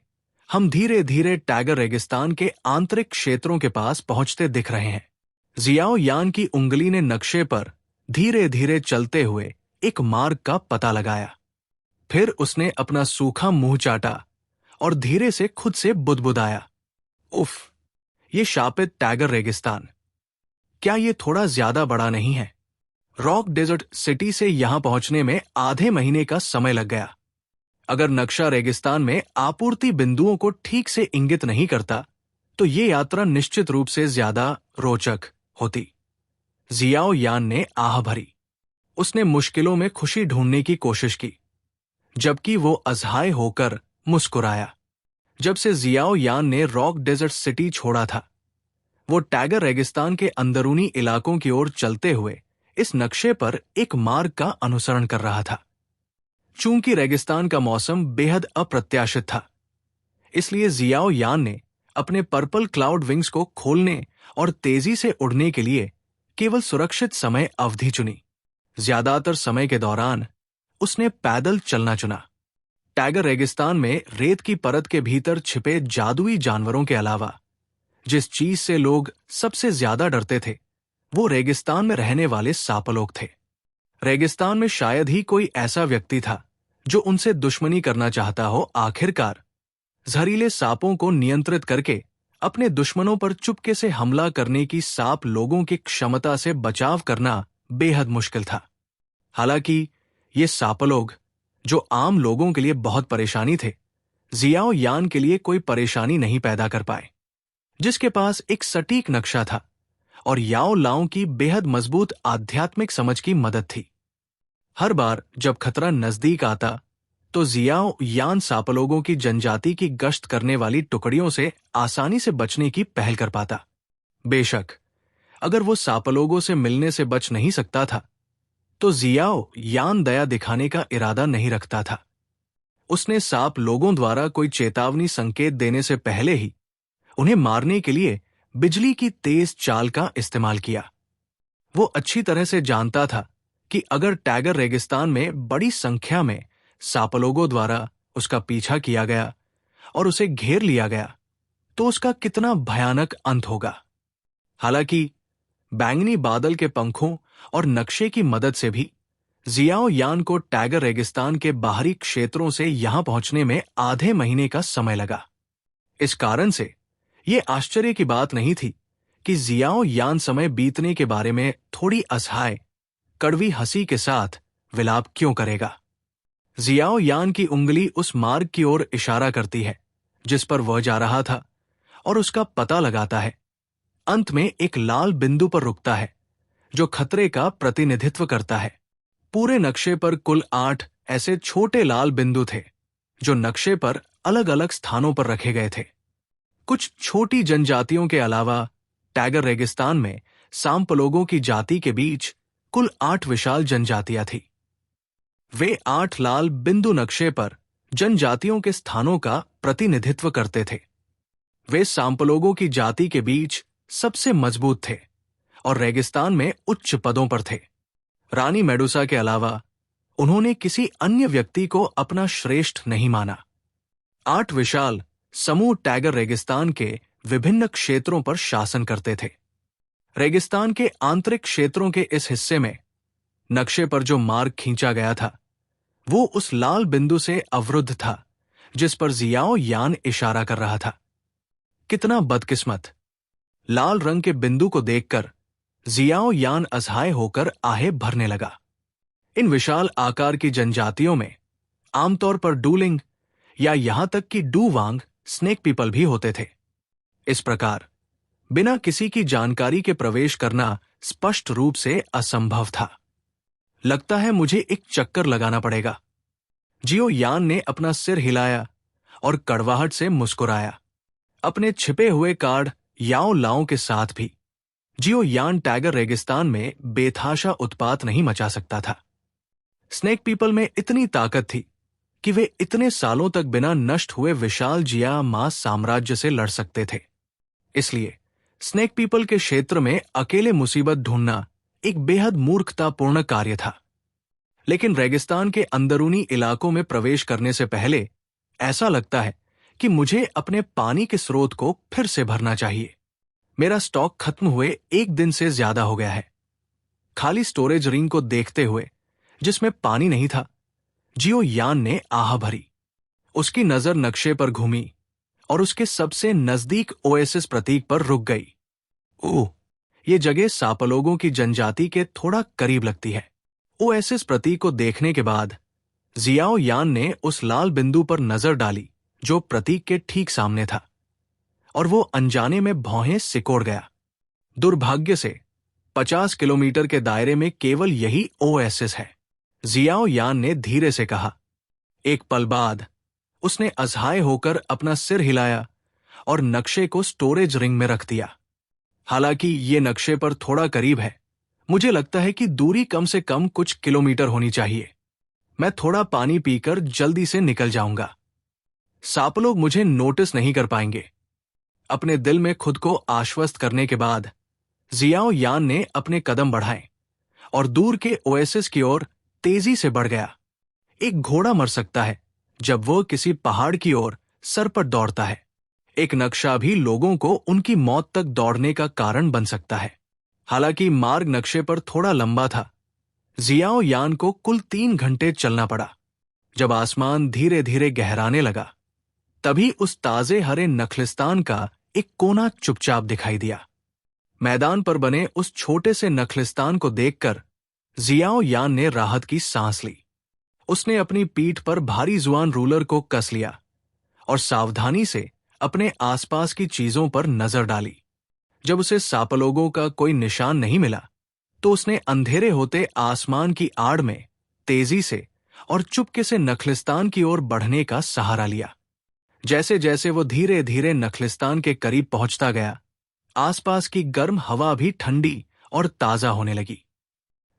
हम धीरे धीरे टैगर रेगिस्तान के आंतरिक क्षेत्रों के पास पहुंचते दिख रहे हैं। जियाओ यान की उंगली ने नक्शे पर धीरे धीरे चलते हुए एक मार्ग का पता लगाया। फिर उसने अपना सूखा मुंह चाटा और धीरे से खुद से बुदबुदाया, उफ, ये शापित टैगर रेगिस्तान, क्या ये थोड़ा ज्यादा बड़ा नहीं है? रॉक डेजर्ट सिटी से यहां पहुंचने में आधे महीने का समय लग गया। अगर नक्शा रेगिस्तान में आपूर्ति बिंदुओं को ठीक से इंगित नहीं करता, तो ये यात्रा निश्चित रूप से ज्यादा रोचक होती। जियाओ यान ने आह भरी। उसने मुश्किलों में खुशी ढूंढने की कोशिश की, जबकि वो असहाय होकर मुस्कुराया। जब से जियाओ यान ने रॉक डेजर्ट सिटी छोड़ा था, वो टैगर रेगिस्तान के अंदरूनी इलाकों की ओर चलते हुए इस नक्शे पर एक मार्ग का अनुसरण कर रहा था। चूंकि रेगिस्तान का मौसम बेहद अप्रत्याशित था, इसलिए जियाओ यान ने अपने पर्पल क्लाउड विंग्स को खोलने और तेजी से उड़ने के लिए केवल सुरक्षित समय अवधि चुनी। ज्यादातर समय के दौरान उसने पैदल चलना चुना। टैगर रेगिस्तान में रेत की परत के भीतर छिपे जादुई जानवरों के अलावा जिस चीज से लोग सबसे ज्यादा डरते थे, वो रेगिस्तान में रहने वाले सापलोग थे। रेगिस्तान में शायद ही कोई ऐसा व्यक्ति था जो उनसे दुश्मनी करना चाहता हो। आखिरकार जहरीले सांपों को नियंत्रित करके अपने दुश्मनों पर चुपके से हमला करने की सांप लोगों की क्षमता से बचाव करना बेहद मुश्किल था। हालांकि ये सांपलोग जो आम लोगों के लिए बहुत परेशानी थे, जियाओ यान के लिए कोई परेशानी नहीं पैदा कर पाए। जिसके पास एक सटीक नक्शा था और याओ लाओ की बेहद मजबूत आध्यात्मिक समझ की मदद थी। हर बार जब खतरा नजदीक आता तो जियाओ यान सापलोगों की जनजाति की गश्त करने वाली टुकड़ियों से आसानी से बचने की पहल कर पाता। बेशक अगर वो सापलोगों से मिलने से बच नहीं सकता था, तो जियाओ यान दया दिखाने का इरादा नहीं रखता था। उसने सांप लोगों द्वारा कोई चेतावनी संकेत देने से पहले ही उन्हें मारने के लिए बिजली की तेज चाल का इस्तेमाल किया। वो अच्छी तरह से जानता था कि अगर टैगर रेगिस्तान में बड़ी संख्या में सापलोगों द्वारा उसका पीछा किया गया और उसे घेर लिया गया, तो उसका कितना भयानक अंत होगा। हालांकि बैंगनी बादल के पंखों और नक्शे की मदद से भी जियाओ यान को टैगर रेगिस्तान के बाहरी क्षेत्रों से यहां पहुंचने में आधे महीने का समय लगा। इस कारण से यह आश्चर्य की बात नहीं थी कि जियाओ यान समय बीतने के बारे में थोड़ी असहाय, कड़वी हंसी के साथ विलाप क्यों करेगा। जियाओ यान की उंगली उस मार्ग की ओर इशारा करती है जिस पर वह जा रहा था और उसका पता लगाता है। अंत में एक लाल बिंदु पर रुकता है जो खतरे का प्रतिनिधित्व करता है। पूरे नक्शे पर कुल 8 ऐसे छोटे लाल बिंदु थे जो नक्शे पर अलग अलग स्थानों पर रखे गए थे। कुछ छोटी जनजातियों के अलावा टैगर रेगिस्तान में सांपलोगों की जाति के बीच कुल 8 विशाल जनजातियां थी। वे 8 लाल बिंदु नक्शे पर जनजातियों के स्थानों का प्रतिनिधित्व करते थे। वे सांपलोगों की जाति के बीच सबसे मजबूत थे और रेगिस्तान में उच्च पदों पर थे। रानी मेडुसा के अलावा उन्होंने किसी अन्य व्यक्ति को अपना श्रेष्ठ नहीं माना। 8 विशाल समूह टैगर रेगिस्तान के विभिन्न क्षेत्रों पर शासन करते थे। रेगिस्तान के आंतरिक क्षेत्रों के इस हिस्से में नक्शे पर जो मार्ग खींचा गया था वो उस लाल बिंदु से अवरुद्ध था जिस पर जियाओ यान इशारा कर रहा था। कितना बदकिस्मत! लाल रंग के बिंदु को देखकर जियाओ यान असहाय होकर आहें भरने लगा। इन विशाल आकार की जनजातियों में आमतौर पर डूलिंग या यहां तक कि डूवांग स्नेक पीपल भी होते थे। इस प्रकार बिना किसी की जानकारी के प्रवेश करना स्पष्ट रूप से असंभव था। लगता है मुझे एक चक्कर लगाना पड़ेगा। जियो यान ने अपना सिर हिलाया और कड़वाहट से मुस्कुराया। अपने छिपे हुए कार्ड याओ लाओ के साथ भी जियो यान टैगर रेगिस्तान में बेतहाशा उत्पात नहीं मचा सकता था। स्नेक पीपल में इतनी ताकत थी कि वे इतने सालों तक बिना नष्ट हुए विशाल जिया मास साम्राज्य से लड़ सकते थे। इसलिए स्नेक पीपल के क्षेत्र में अकेले मुसीबत ढूंढना एक बेहद मूर्खतापूर्ण कार्य था। लेकिन रेगिस्तान के अंदरूनी इलाकों में प्रवेश करने से पहले ऐसा लगता है कि मुझे अपने पानी के स्रोत को फिर से भरना चाहिए। मेरा स्टॉक खत्म हुए 1 दिन से ज्यादा हो गया है। खाली स्टोरेज रिंग को देखते हुए जिसमें पानी नहीं था, जियो यान ने आह भरी। उसकी नजर नक्शे पर घूमी और उसके सबसे नजदीक ओएसिस प्रतीक पर रुक गई। ओह, ये जगह सापलोगों की जनजाति के थोड़ा करीब लगती है। ओएसिस प्रतीक को देखने के बाद जियाओ यान ने उस लाल बिंदु पर नजर डाली जो प्रतीक के ठीक सामने था और वो अनजाने में भौहें सिकोड़ गया। दुर्भाग्य से 50 किलोमीटर के दायरे में केवल यही ओएसिस है, जियाओ यान ने धीरे से कहा। एक पल बाद उसने असहाय होकर अपना सिर हिलाया और नक्शे को स्टोरेज रिंग में रख दिया। हालांकि ये नक्शे पर थोड़ा करीब है, मुझे लगता है कि दूरी कम से कम कुछ किलोमीटर होनी चाहिए। मैं थोड़ा पानी पीकर जल्दी से निकल जाऊंगा। सापलोग मुझे नोटिस नहीं कर पाएंगे। अपने दिल में खुद को आश्वस्त करने के बाद जियाओ यान ने अपने कदम बढ़ाए और दूर के ओएसिस की ओर तेजी से बढ़ गया। एक घोड़ा मर सकता है जब वो किसी पहाड़ की ओर सर पर दौड़ता है। एक नक्शा भी लोगों को उनकी मौत तक दौड़ने का कारण बन सकता है। हालांकि मार्ग नक्शे पर थोड़ा लंबा था, जियाओ यान को कुल 3 घंटे चलना पड़ा। जब आसमान धीरे धीरे गहराने लगा, तभी उस ताजे हरे नखलिस्तान का एक कोना चुपचाप दिखाई दिया। मैदान पर बने उस छोटे से नखलिस्तान को देखकर जियाओ यान ने राहत की सांस ली। उसने अपनी पीठ पर भारी जुआन रूलर को कस लिया और सावधानी से अपने आसपास की चीजों पर नजर डाली। जब उसे सापलोगों का कोई निशान नहीं मिला तो उसने अंधेरे होते आसमान की आड़ में तेजी से और चुपके से नखलिस्तान की ओर बढ़ने का सहारा लिया। जैसे जैसे वो धीरे धीरे नखलिस्तान के करीब पहुंचता गया, आसपास की गर्म हवा भी ठंडी और ताजा होने लगी।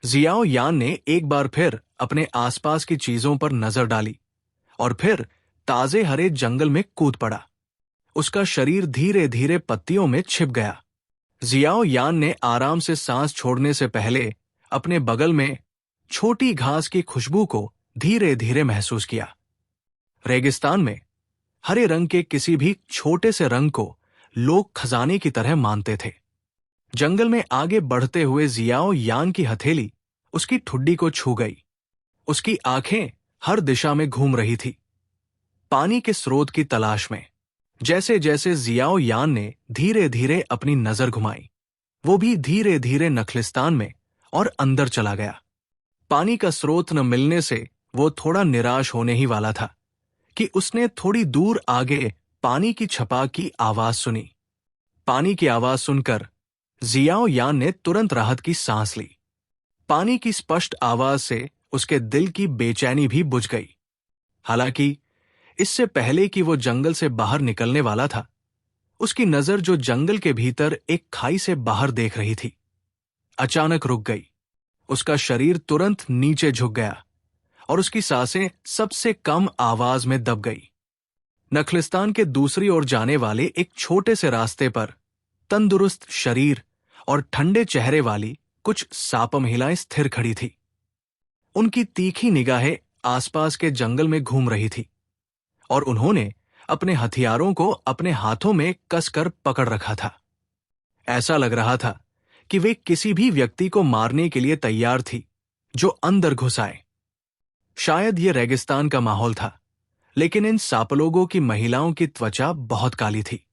जियाओ यान ने एक बार फिर अपने आसपास की चीजों पर नजर डाली और फिर ताजे हरे जंगल में कूद पड़ा। उसका शरीर धीरे धीरे पत्तियों में छिप गया। जियाओ यान ने आराम से सांस छोड़ने से पहले अपने बगल में छोटी घास की खुशबू को धीरे धीरे महसूस किया। रेगिस्तान में हरे रंग के किसी भी छोटे से रंग को लोग खजाने की तरह मानते थे। जंगल में आगे बढ़ते हुए जियाओ यान की हथेली उसकी ठुड्डी को छू गई। उसकी आंखें हर दिशा में घूम रही थी, पानी के स्रोत की तलाश में। जैसे जैसे जियाओ यान ने धीरे धीरे अपनी नजर घुमाई, वो भी धीरे धीरे नखलिस्तान में और अंदर चला गया। पानी का स्रोत न मिलने से वो थोड़ा निराश होने ही वाला था कि उसने थोड़ी दूर आगे पानी की छपाक की आवाज सुनी। पानी की आवाज सुनकर जियाओ यान ने तुरंत राहत की सांस ली। पानी की स्पष्ट आवाज से उसके दिल की बेचैनी भी बुझ गई। हालांकि इससे पहले कि वो जंगल से बाहर निकलने वाला था, उसकी नजर जो जंगल के भीतर एक खाई से बाहर देख रही थी, अचानक रुक गई। उसका शरीर तुरंत नीचे झुक गया और उसकी सांसें सबसे कम आवाज में दब गई। नखलिस्तान के दूसरी ओर जाने वाले एक छोटे से रास्ते पर तंदुरुस्त शरीर और ठंडे चेहरे वाली कुछ साप महिलाएं स्थिर खड़ी थी। उनकी तीखी निगाहें आसपास के जंगल में घूम रही थी और उन्होंने अपने हथियारों को अपने हाथों में कसकर पकड़ रखा था। ऐसा लग रहा था कि वे किसी भी व्यक्ति को मारने के लिए तैयार थी जो अंदर घुस आए। शायद ये रेगिस्तान का माहौल था, लेकिन इन सापलोगों की महिलाओं की त्वचा बहुत काली थी।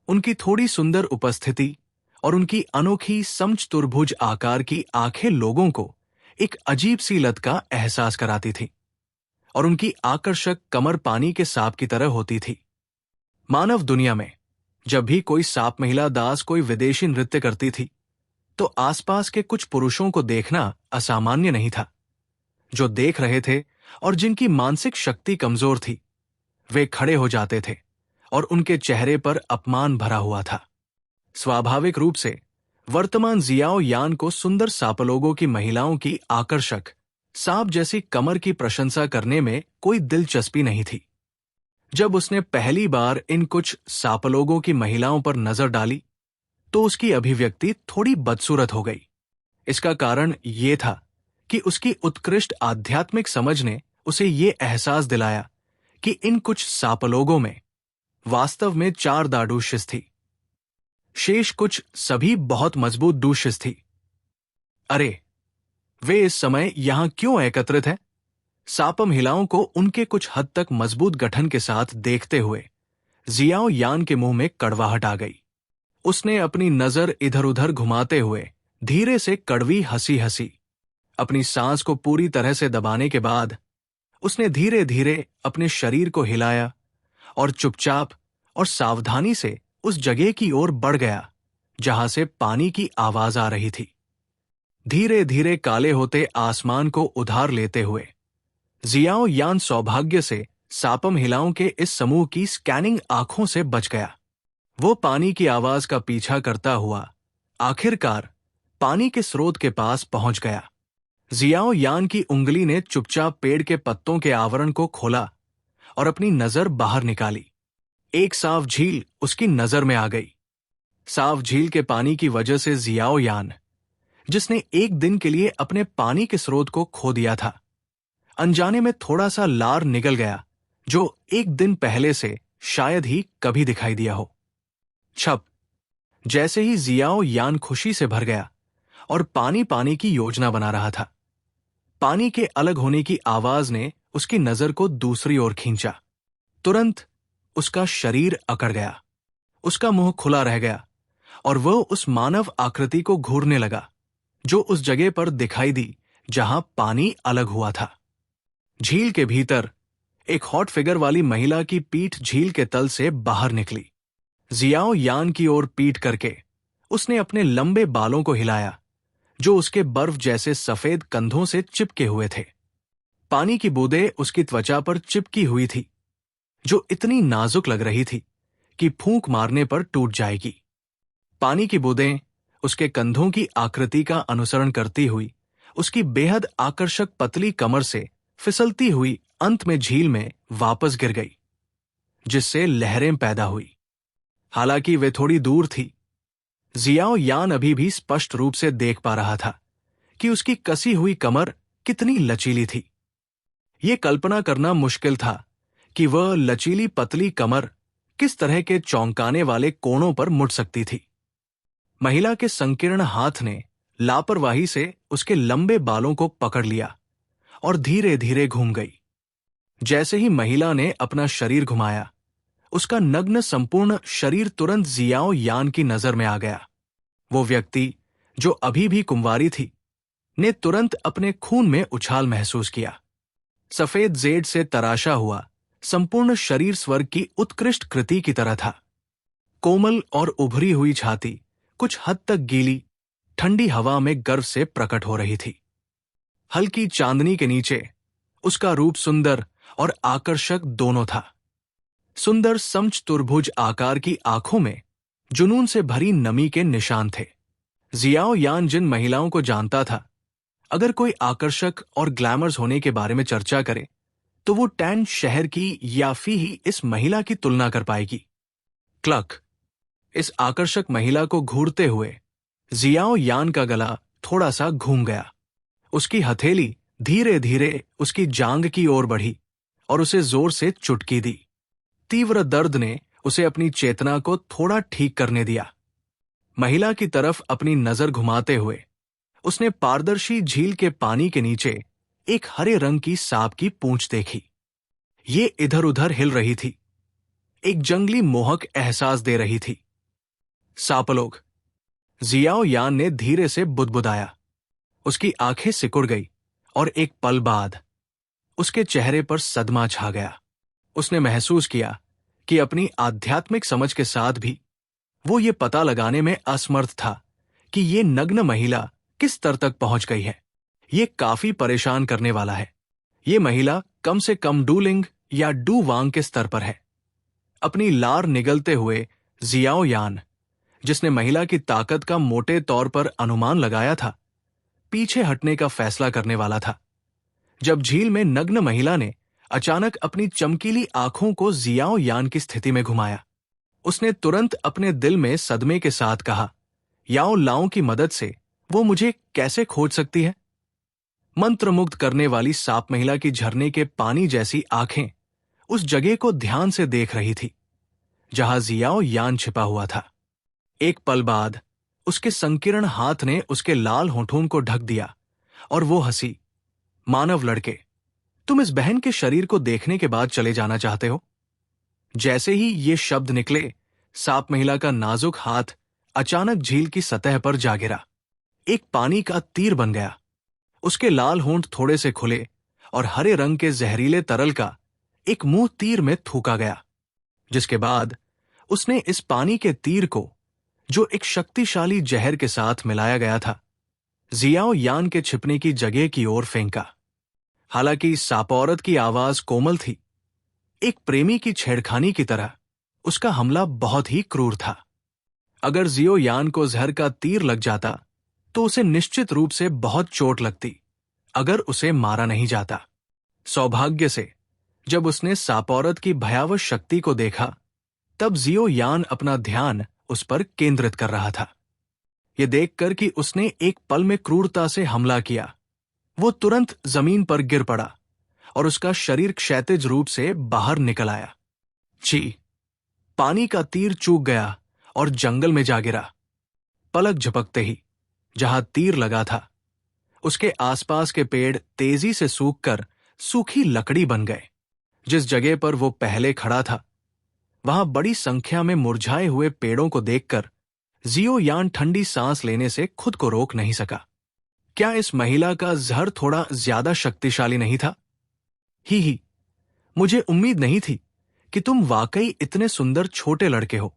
उनकी थोड़ी सुंदर उपस्थिति और उनकी अनोखी समचतुर्भुज आकार की आंखें लोगों को एक अजीब सी लत का एहसास कराती थी और उनकी आकर्षक कमर पानी के सांप की तरह होती थी। मानव दुनिया में जब भी कोई सांप महिला दास कोई विदेशी नृत्य करती थी तो आसपास के कुछ पुरुषों को देखना असामान्य नहीं था। जो देख रहे थे और जिनकी मानसिक शक्ति कमजोर थी, वे खड़े हो जाते थे और उनके चेहरे पर अपमान भरा हुआ था। स्वाभाविक रूप से वर्तमान जियाओ यान को सुंदर सापलोगों की महिलाओं की आकर्षक सांप जैसी कमर की प्रशंसा करने में कोई दिलचस्पी नहीं थी। जब उसने पहली बार इन कुछ सापलोगों की महिलाओं पर नजर डाली तो उसकी अभिव्यक्ति थोड़ी बदसूरत हो गई। इसका कारण ये था कि उसकी उत्कृष्ट आध्यात्मिक समझ ने उसे ये एहसास दिलाया कि इन कुछ सापलोगों में वास्तव में 4 दाडूशिस थी। शेष कुछ सभी बहुत मजबूत डूशिस थी। अरे, वे इस समय यहां क्यों एकत्रित हैं? सांप महिलाओं को उनके कुछ हद तक मजबूत गठन के साथ देखते हुए जियाओ यान के मुंह में कड़वाहट आ गई। उसने अपनी नजर इधर उधर घुमाते हुए धीरे से कड़वी हंसी हंसी। अपनी सांस को पूरी तरह से दबाने के बाद उसने धीरे धीरे अपने शरीर को हिलाया और चुपचाप और सावधानी से उस जगह की ओर बढ़ गया जहां से पानी की आवाज आ रही थी। धीरे धीरे काले होते आसमान को उधार लेते हुए जियाओ यान सौभाग्य से सापम हिलाओं के इस समूह की स्कैनिंग आंखों से बच गया। वो पानी की आवाज का पीछा करता हुआ आखिरकार पानी के स्रोत के पास पहुंच गया। जियाओ यान की उंगली ने चुपचाप पेड़ के पत्तों के आवरण को खोला और अपनी नजर बाहर निकाली। एक साफ झील उसकी नजर में आ गई। साफ झील के पानी की वजह से जियाओ यान, जिसने एक दिन के लिए अपने पानी के स्रोत को खो दिया था, अनजाने में थोड़ा सा लार निकल गया जो एक दिन पहले से शायद ही कभी दिखाई दिया हो। छप जैसे ही जियाओ यान खुशी से भर गया और पानी की योजना बना रहा था, पानी के अलग होने की आवाज ने उसकी नजर को दूसरी ओर खींचा। तुरंत उसका शरीर अकड़ गया, उसका मुंह खुला रह गया और वह उस मानव आकृति को घूरने लगा जो उस जगह पर दिखाई दी जहां पानी अलग हुआ था। झील के भीतर एक हॉट फिगर वाली महिला की पीठ झील के तल से बाहर निकली। जियाओ यान की ओर पीठ करके उसने अपने लंबे बालों को हिलाया, जो उसके बर्फ जैसे सफेद कंधों से चिपके हुए थे। पानी की बूंदें उसकी त्वचा पर चिपकी हुई थी, जो इतनी नाजुक लग रही थी कि फूंक मारने पर टूट जाएगी। पानी की बूंदें उसके कंधों की आकृति का अनुसरण करती हुई उसकी बेहद आकर्षक पतली कमर से फिसलती हुई अंत में झील में वापस गिर गई, जिससे लहरें पैदा हुई। हालांकि वे थोड़ी दूर थी, जियाओ यान अभी भी स्पष्ट रूप से देख पा रहा था कि उसकी कसी हुई कमर कितनी लचीली थी। ये कल्पना करना मुश्किल था कि वह लचीली पतली कमर किस तरह के चौंकाने वाले कोणों पर मुड़ सकती थी। महिला के संकीर्ण हाथ ने लापरवाही से उसके लंबे बालों को पकड़ लिया और धीरे धीरे घूम गई। जैसे ही महिला ने अपना शरीर घुमाया, उसका नग्न संपूर्ण शरीर तुरंत जियाओ यान की नजर में आ गया। वो व्यक्ति, जो अभी भी कुंवारी थी, ने तुरंत अपने खून में उछाल महसूस किया। सफेद जेड से तराशा हुआ संपूर्ण शरीर स्वर्ग की उत्कृष्ट कृति की तरह था। कोमल और उभरी हुई छाती कुछ हद तक गीली, ठंडी हवा में गर्व से प्रकट हो रही थी। हल्की चांदनी के नीचे उसका रूप सुंदर और आकर्षक दोनों था। सुंदर समचतुर्भुज आकार की आंखों में जुनून से भरी नमी के निशान थे। जियाओ यान जिन महिलाओं को जानता था, अगर कोई आकर्षक और ग्लैमर्स होने के बारे में चर्चा करे तो वो टैन शहर की याफी ही इस महिला की तुलना कर पाएगी। क्लक। इस आकर्षक महिला को घूरते हुए जियाओ यान का गला थोड़ा सा घूम गया। उसकी हथेली धीरे धीरे उसकी जांग की ओर बढ़ी और उसे जोर से चुटकी दी। तीव्र दर्द ने उसे अपनी चेतना को थोड़ा ठीक करने दिया। महिला की तरफ अपनी नजर घुमाते हुए उसने पारदर्शी झील के पानी के नीचे एक हरे रंग की सांप की पूंछ देखी। ये इधर उधर हिल रही थी, एक जंगली मोहक एहसास दे रही थी। सापलोग। जियाओ यान ने धीरे से बुदबुदाया। उसकी आंखें सिकुड़ गई और एक पल बाद उसके चेहरे पर सदमा छा गया। उसने महसूस किया कि अपनी आध्यात्मिक समझ के साथ भी वो ये पता लगाने में असमर्थ था कि ये नग्न महिला किस स्तर तक पहुंच गई है। ये काफी परेशान करने वाला है। ये महिला कम से कम डूलिंग या डू वांग के स्तर पर है। अपनी लार निगलते हुए जियाओ यान, जिसने महिला की ताकत का मोटे तौर पर अनुमान लगाया था, पीछे हटने का फैसला करने वाला था, जब झील में नग्न महिला ने अचानक अपनी चमकीली आंखों को जियाओ यान की स्थिति में घुमाया। उसने तुरंत अपने दिल में सदमे के साथ कहा, याओ लाओ की मदद से वो मुझे कैसे खोज सकती है? मंत्रमुग्ध करने वाली सांप महिला की झरने के पानी जैसी आंखें उस जगह को ध्यान से देख रही थी जहां जियाओ यान छिपा हुआ था। एक पल बाद उसके संकीर्ण हाथ ने उसके लाल होठों को ढक दिया और वो हंसी। मानव लड़के, तुम इस बहन के शरीर को देखने के बाद चले जाना चाहते हो? जैसे ही ये शब्द निकले, सांप महिला का नाजुक हाथ अचानक झील की सतह पर जा गिरा। एक पानी का तीर बन गया। उसके लाल होंठ थोड़े से खुले और हरे रंग के जहरीले तरल का एक मुंह तीर में थूका गया, जिसके बाद उसने इस पानी के तीर को, जो एक शक्तिशाली जहर के साथ मिलाया गया था, जियाओ यान के छिपने की जगह की ओर फेंका। हालांकि सांपौरत की आवाज कोमल थी, एक प्रेमी की छेड़खानी की तरह उसका हमला बहुत ही क्रूर था। अगर जियो यान को जहर का तीर लग जाता तो उसे निश्चित रूप से बहुत चोट लगती, अगर उसे मारा नहीं जाता। सौभाग्य से जब उसने सांपौरत की भयावह शक्ति को देखा, तब जियो यान अपना ध्यान उस पर केंद्रित कर रहा था। यह देखकर कि उसने एक पल में क्रूरता से हमला किया, वो तुरंत जमीन पर गिर पड़ा और उसका शरीर क्षैतिज रूप से बाहर निकल आया। छी! पानी का तीर चूक गया और जंगल में जा गिरा। पलक झपकते ही जहां तीर लगा था, उसके आसपास के पेड़ तेजी से सूखकर सूखी लकड़ी बन गए। जिस जगह पर वो पहले खड़ा था, वहां बड़ी संख्या में मुरझाए हुए पेड़ों को देखकर जियो यान ठंडी सांस लेने से खुद को रोक नहीं सका। क्या इस महिला का जहर थोड़ा ज्यादा शक्तिशाली नहीं था? ही, मुझे उम्मीद नहीं थी कि तुम वाकई इतने सुंदर छोटे लड़के हो।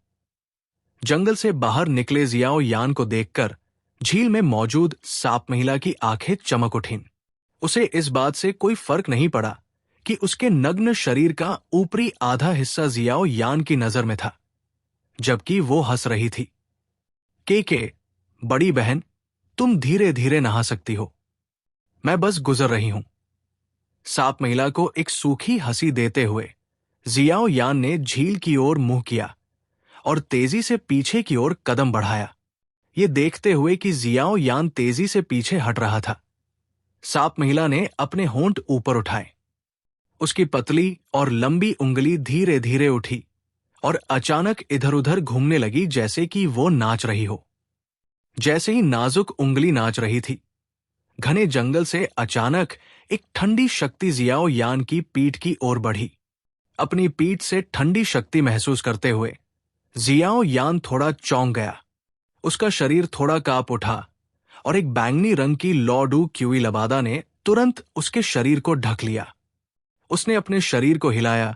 जंगल से बाहर निकले जियाओ यान को देखकर झील में मौजूद सांप महिला की आंखें चमक उठीं। उसे इस बात से कोई फर्क नहीं पड़ा कि उसके नग्न शरीर का ऊपरी आधा हिस्सा जियाओ यान की नजर में था, जबकि वो हंस रही थी। के बड़ी बहन, तुम धीरे धीरे नहा सकती हो, मैं बस गुजर रही हूं। सांप महिला को एक सूखी हंसी देते हुए जियाओ यान ने झील की ओर मुंह किया और तेजी से पीछे की ओर कदम बढ़ाया, ये देखते हुए कि जियाओ यान तेजी से पीछे हट रहा था। सांप महिला ने अपने होंठ ऊपर उठाए। उसकी पतली और लंबी उंगली धीरे धीरे उठी और अचानक इधर उधर घूमने लगी, जैसे कि वो नाच रही हो। जैसे ही नाजुक उंगली नाच रही थी, घने जंगल से अचानक एक ठंडी शक्ति जियाओ यान की पीठ की ओर बढ़ी। अपनी पीठ से ठंडी शक्ति महसूस करते हुए जियाओ यान थोड़ा चौंक गया। उसका शरीर थोड़ा कांप उठा और एक बैंगनी रंग की लॉडू क्यूई लबादा ने तुरंत उसके शरीर को ढक लिया। उसने अपने शरीर को हिलाया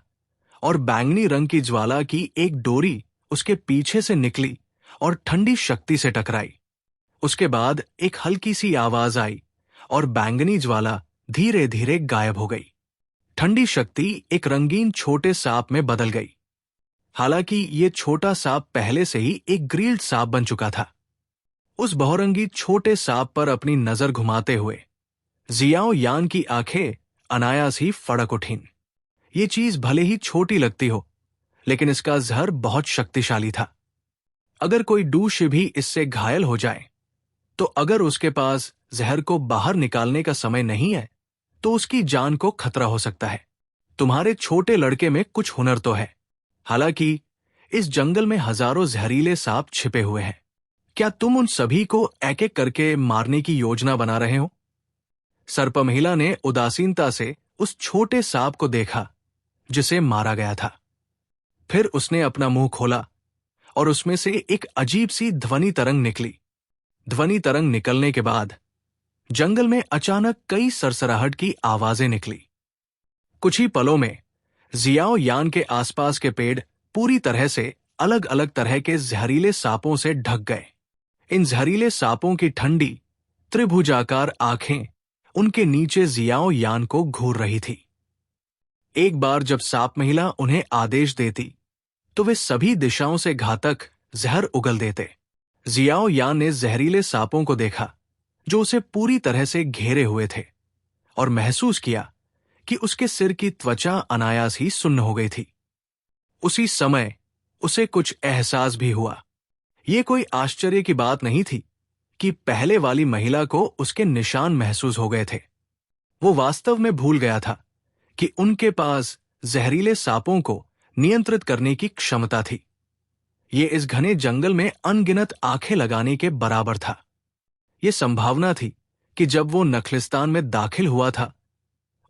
और बैंगनी रंग की ज्वाला की एक डोरी उसके पीछे से निकली और ठंडी शक्ति से टकराई। उसके बाद एक हल्की सी आवाज आई और बैंगनी ज्वाला धीरे धीरे गायब हो गई। ठंडी शक्ति एक रंगीन छोटे सांप में बदल गई। हालांकि ये छोटा सांप पहले से ही एक ग्रिल्ड सांप बन चुका था। उस बहुरंगी छोटे सांप पर अपनी नजर घुमाते हुए जियाओ यान की आंखें अनायास ही फड़क उठीं। ये चीज भले ही छोटी लगती हो, लेकिन इसका जहर बहुत शक्तिशाली था। अगर कोई डूश भी इससे घायल हो जाए, तो अगर उसके पास जहर को बाहर निकालने का समय नहीं है, तो उसकी जान को खतरा हो सकता है। तुम्हारे छोटे लड़के में कुछ हुनर तो है। हालांकि इस जंगल में हजारों जहरीले सांप छिपे हुए हैं। क्या तुम उन सभी को एक एक करके मारने की योजना बना रहे हो? सर्प महिला ने उदासीनता से उस छोटे सांप को देखा जिसे मारा गया था। फिर उसने अपना मुंह खोला और उसमें से एक अजीब सी ध्वनि तरंग निकली। ध्वनि तरंग निकलने के बाद जंगल में अचानक कई सरसराहट की आवाजें निकली। कुछ ही पलों में जियाओ यान के आसपास के पेड़ पूरी तरह से अलग अलग तरह के जहरीले सांपों से ढक गए। इन जहरीले सांपों की ठंडी त्रिभुजाकार आंखें उनके नीचे जियाओ यान को घूर रही थी। एक बार जब सांप महिला उन्हें आदेश देती, तो वे सभी दिशाओं से घातक जहर उगल देते। जियाओ यान ने जहरीले सांपों को देखा जो उसे पूरी तरह से घेरे हुए थे, और महसूस किया कि उसके सिर की त्वचा अनायास ही सुन्न हो गई थी। उसी समय उसे कुछ एहसास भी हुआ। ये कोई आश्चर्य की बात नहीं थी कि पहले वाली महिला को उसके निशान महसूस हो गए थे। वो वास्तव में भूल गया था कि उनके पास जहरीले सांपों को नियंत्रित करने की क्षमता थी। ये इस घने जंगल में अनगिनत आंखें लगाने के बराबर था। ये संभावना थी कि जब वो नखलिस्तान में दाखिल हुआ था,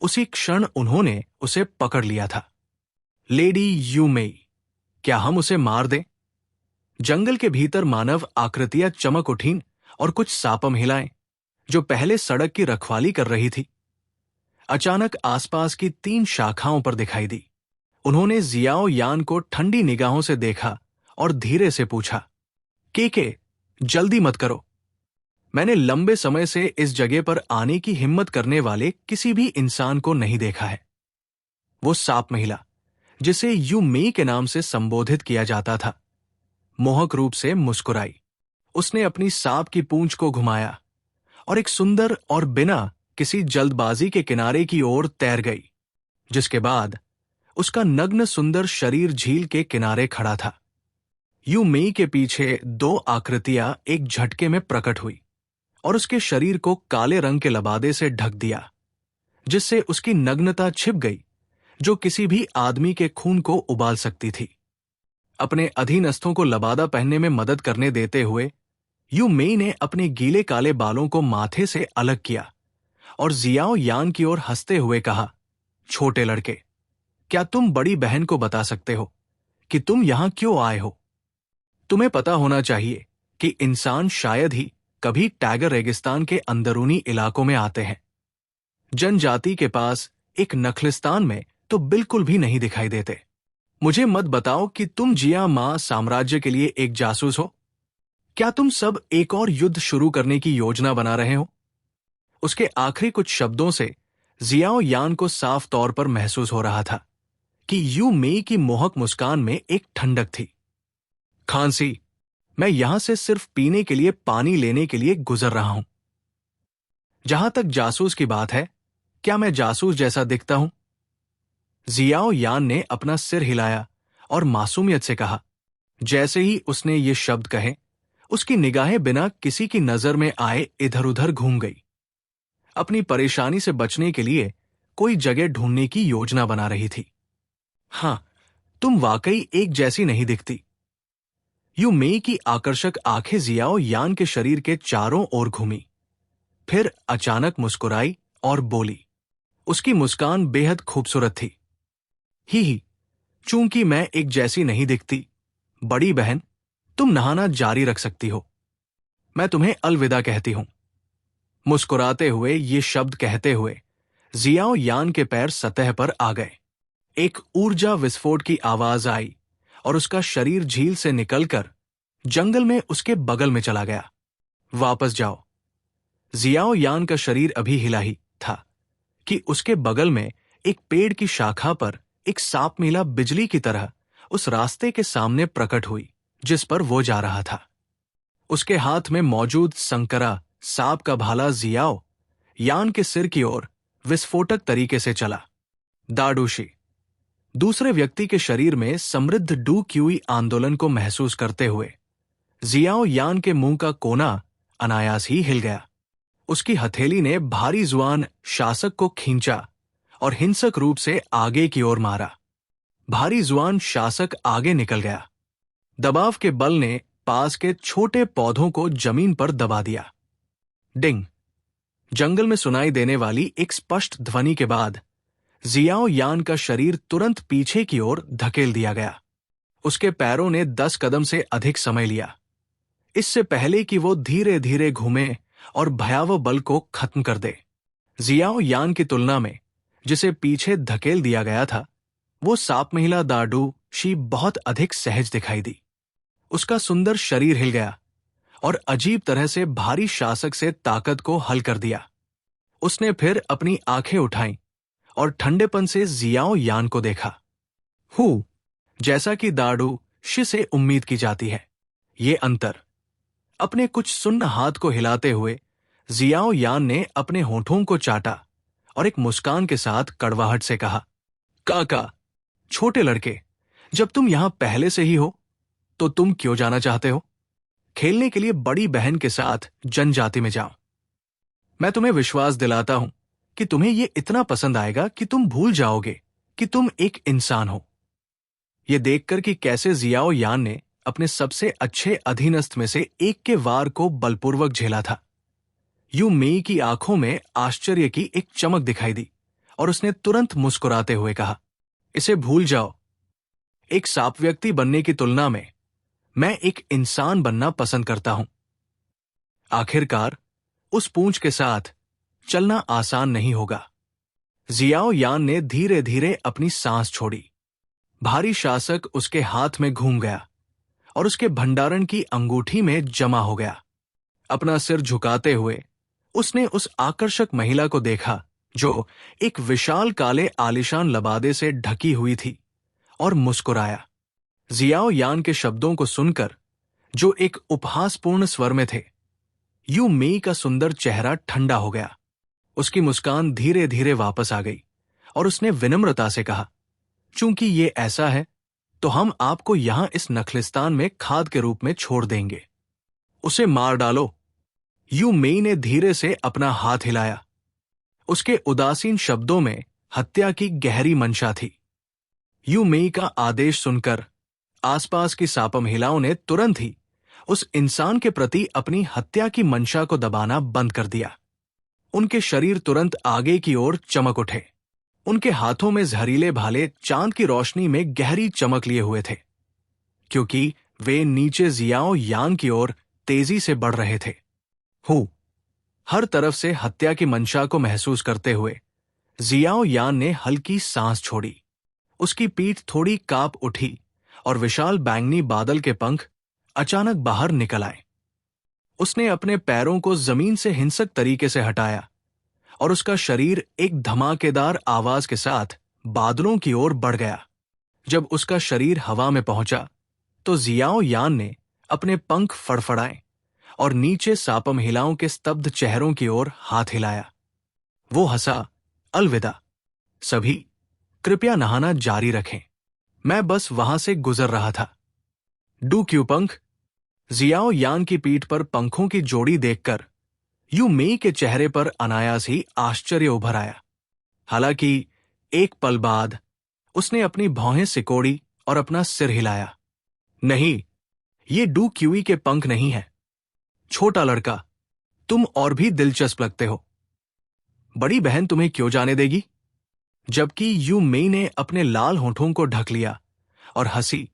उसी क्षण उन्होंने उसे पकड़ लिया था। लेडी यू मेई, क्या हम उसे मार दें? जंगल के भीतर मानव आकृतियां चमक उठीं और कुछ सांप महिलाएं जो पहले सड़क की रखवाली कर रही थी, अचानक आसपास की 3 शाखाओं पर दिखाई दी। उन्होंने जियाओ यान को ठंडी निगाहों से देखा और धीरे से पूछा, के जल्दी मत करो। मैंने लंबे समय से इस जगह पर आने की हिम्मत करने वाले किसी भी इंसान को नहीं देखा है। वो सांप महिला, जिसे यू मेई के नाम से संबोधित किया जाता था, मोहक रूप से मुस्कुराई। उसने अपनी सांप की पूंछ को घुमाया और एक सुंदर और बिना किसी जल्दबाजी के किनारे की ओर तैर गई, जिसके बाद उसका नग्न सुंदर शरीर झील के किनारे खड़ा था। यू मेई के पीछे 2 आकृतियां एक झटके में प्रकट हुई और उसके शरीर को काले रंग के लबादे से ढक दिया, जिससे उसकी नग्नता छिप गई, जो किसी भी आदमी के खून को उबाल सकती थी। अपने अधीनस्थों को लबादा पहनने में मदद करने देते हुए यू मेई ने अपने गीले काले बालों को माथे से अलग किया और जियाओ यान की ओर हंसते हुए कहा, छोटे लड़के, क्या तुम बड़ी बहन को बता सकते हो कि तुम यहां क्यों आए हो? तुम्हें पता होना चाहिए कि इंसान शायद ही कभी टैगर रेगिस्तान के अंदरूनी इलाकों में आते हैं। जनजाति के पास एक नखलिस्तान में तो बिल्कुल भी नहीं दिखाई देते। मुझे मत बताओ कि तुम जिया माँ साम्राज्य के लिए एक जासूस हो। क्या तुम सब एक और युद्ध शुरू करने की योजना बना रहे हो? उसके आखिरी कुछ शब्दों से जियाओ यान को साफ तौर पर महसूस हो रहा था कि यू मेई की मोहक मुस्कान में एक ठंडक थी। खांसी, मैं यहां से सिर्फ पीने के लिए पानी लेने के लिए गुजर रहा हूं। जहां तक जासूस की बात है, क्या मैं जासूस जैसा दिखता हूं? जियाओ यान ने अपना सिर हिलाया और मासूमियत से कहा। जैसे ही उसने ये शब्द कहे, उसकी निगाहें बिना किसी की नजर में आए इधर उधर घूम गई। अपनी परेशानी से बचने के लिए कोई जगह ढूंढने की योजना बना रही थी। हां, तुम वाकई एक जैसी नहीं दिखती। यू मेई की आकर्षक आंखें जियाओ यान के शरीर के चारों ओर घूमी, फिर अचानक मुस्कुराई और बोली। उसकी मुस्कान बेहद खूबसूरत थी। ही, चूंकि मैं एक जैसी नहीं दिखती, बड़ी बहन, तुम नहाना जारी रख सकती हो। मैं तुम्हें अलविदा कहती हूं। मुस्कुराते हुए ये शब्द कहते हुए जियाओ यान के पैर सतह पर आ गए। एक ऊर्जा विस्फोट की आवाज आई और उसका शरीर झील से निकलकर जंगल में उसके बगल में चला गया। वापस जाओ। जियाओ यान का शरीर अभी हिला ही था कि उसके बगल में एक पेड़ की शाखा पर एक सांपमीला बिजली की तरह उस रास्ते के सामने प्रकट हुई जिस पर वो जा रहा था। उसके हाथ में मौजूद संकरा सांप का भाला जियाओ यान के सिर की ओर विस्फोटक तरीके से चला। दाडूशी, दूसरे व्यक्ति के शरीर में समृद्ध डू क्यूई आंदोलन को महसूस करते हुए जियाओ यान के मुंह का कोना अनायास ही हिल गया। उसकी हथेली ने भारी जुआन शासक को खींचा और हिंसक रूप से आगे की ओर मारा। भारी जुआन शासक आगे निकल गया। दबाव के बल ने पास के छोटे पौधों को जमीन पर दबा दिया। डिंग, जंगल में सुनाई देने वाली एक स्पष्ट ध्वनि के बाद जियाओ यान का शरीर तुरंत पीछे की ओर धकेल दिया गया। उसके पैरों ने 10 कदम से अधिक समय लिया, इससे पहले कि वो धीरे धीरे घूमे और भयावह बल को खत्म कर दे। जियाओ यान की तुलना में जिसे पीछे धकेल दिया गया था, वो सांप महिला दाडू शी बहुत अधिक सहज दिखाई दी। उसका सुंदर शरीर हिल गया और अजीब तरह से भारी शासक से ताकत को हल कर दिया। उसने फिर अपनी आंखें उठाईं और ठंडेपन से जियाओ यान को देखा। जैसा कि दाडू शी से उम्मीद की जाती है। ये अंतर। अपने कुछ सुन्न हाथ को हिलाते हुए जियाओ यान ने अपने होठों को चाटा और एक मुस्कान के साथ कड़वाहट से कहा, काका, छोटे लड़के, जब तुम यहां पहले से ही हो तो तुम क्यों जाना चाहते हो? खेलने के लिए बड़ी बहन के साथ जनजाति में जाओ। मैं तुम्हें विश्वास दिलाता हूं कि तुम्हें यह इतना पसंद आएगा कि तुम भूल जाओगे कि तुम एक इंसान हो। यह देखकर कि कैसे जियाओ यान ने अपने सबसे अच्छे अधीनस्थ में से एक के वार को बलपूर्वक झेला था, यू मेई की आंखों में आश्चर्य की एक चमक दिखाई दी और उसने तुरंत मुस्कुराते हुए कहा, इसे भूल जाओ। एक सांप व्यक्ति बनने की तुलना में मैं एक इंसान बनना पसंद करता हूं। आखिरकार उस पूंछ के साथ चलना आसान नहीं होगा। जियाओ यान ने धीरे धीरे अपनी सांस छोड़ी। भारी शासक उसके हाथ में घूम गया और उसके भंडारण की अंगूठी में जमा हो गया। अपना सिर झुकाते हुए उसने उस आकर्षक महिला को देखा जो एक विशाल काले आलिशान लबादे से ढकी हुई थी और मुस्कुराया। जियाओ यान के शब्दों को सुनकर, जो एक उपहासपूर्ण स्वर में थे, यू मेई का सुंदर चेहरा ठंडा हो गया। उसकी मुस्कान धीरे धीरे वापस आ गई और उसने विनम्रता से कहा, चूंकि ये ऐसा है तो हम आपको यहां इस नखलिस्तान में खाद के रूप में छोड़ देंगे। उसे मार डालो। यू मेई ने धीरे से अपना हाथ हिलाया। उसके उदासीन शब्दों में हत्या की गहरी मंशा थी। यू मेई का आदेश सुनकर आसपास की सांप महिलाओं ने तुरंत ही उस इंसान के प्रति अपनी हत्या की मंशा को दबाना बंद कर दिया। उनके शरीर तुरंत आगे की ओर चमक उठे। उनके हाथों में जहरीले भाले चांद की रोशनी में गहरी चमक लिए हुए थे, क्योंकि वे नीचे जियाओ यान की ओर तेजी से बढ़ रहे थे। हर तरफ से हत्या की मंशा को महसूस करते हुए जियाओ यान ने हल्की सांस छोड़ी। उसकी पीठ थोड़ी कांप उठी और विशाल बैंगनी बादल के पंख अचानक बाहर निकल आए। उसने अपने पैरों को जमीन से हिंसक तरीके से हटाया और उसका शरीर एक धमाकेदार आवाज के साथ बादलों की ओर बढ़ गया। जब उसका शरीर हवा में पहुंचा तो जियाओ यान ने अपने पंख फड़फड़ाए और नीचे सापम हिलाओं के स्तब्ध चेहरों की ओर हाथ हिलाया। वो हंसा, अलविदा सभी, कृपया नहाना जारी रखें, मैं बस वहां से गुजर रहा था। डू क्यू पंख? जियाओ यान की पीठ पर पंखों की जोड़ी देखकर यू मेई के चेहरे पर अनायास ही आश्चर्य उभर आया। हालांकि एक पल बाद उसने अपनी भौहें सिकोड़ी और अपना सिर हिलाया। नहीं, ये डू क्यूई के पंख नहीं है। छोटा लड़का, तुम और भी दिलचस्प लगते हो। बड़ी बहन तुम्हें क्यों जाने देगी? जबकि यू मेई ने अपने लाल होठों को ढक लिया और हंसी।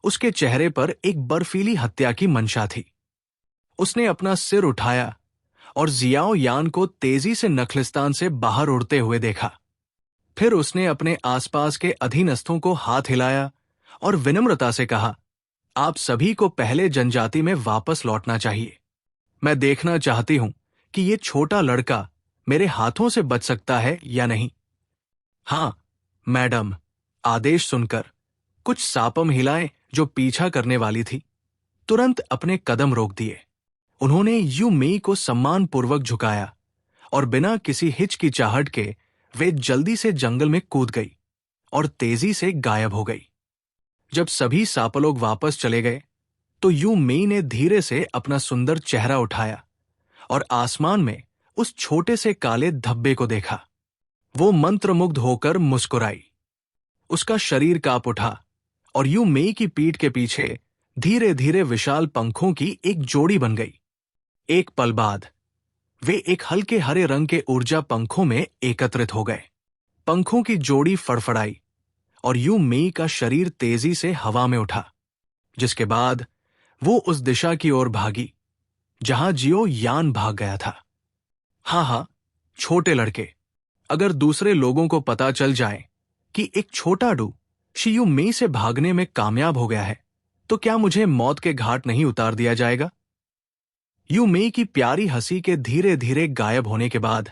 उसके चेहरे पर एक बर्फीली हत्या की मंशा थी। उसने अपना सिर उठाया और जियाओ यान को तेजी से नखलिस्तान से बाहर उड़ते हुए देखा। फिर उसने अपने आसपास के अधीनस्थों को हाथ हिलाया और विनम्रता से कहा, आप सभी को पहले जनजाति में वापस लौटना चाहिए। मैं देखना चाहती हूं कि ये छोटा लड़का मेरे हाथों से बच सकता है या नहीं। हाँ मैडम, आदेश सुनकर कुछ सापम हिलाएं जो पीछा करने वाली थी तुरंत अपने कदम रोक दिए। उन्होंने यू मेई को सम्मानपूर्वक झुकाया और बिना किसी हिचकिचाहट के वे जल्दी से जंगल में कूद गई और तेजी से गायब हो गई। जब सभी सापलोग वापस चले गए तो यू मेई ने धीरे से अपना सुंदर चेहरा उठाया और आसमान में उस छोटे से काले धब्बे को देखा। वो मंत्रमुग्ध होकर मुस्कुराई। उसका शरीर कांप उठा और यू मेई की पीठ के पीछे धीरे धीरे विशाल पंखों की एक जोड़ी बन गई। एक पल बाद वे एक हल्के हरे रंग के ऊर्जा पंखों में एकत्रित हो गए। पंखों की जोड़ी फड़फड़ाई और यू मेई का शरीर तेजी से हवा में उठा, जिसके बाद वो उस दिशा की ओर भागी जहां जियो यान भाग गया था। हाँ, छोटे लड़के, अगर दूसरे लोगों को पता चल जाए कि एक छोटा डू शियू मेई से भागने में कामयाब हो गया है तो क्या मुझे मौत के घाट नहीं उतार दिया जाएगा? यू मेई की प्यारी हंसी के धीरे धीरे गायब होने के बाद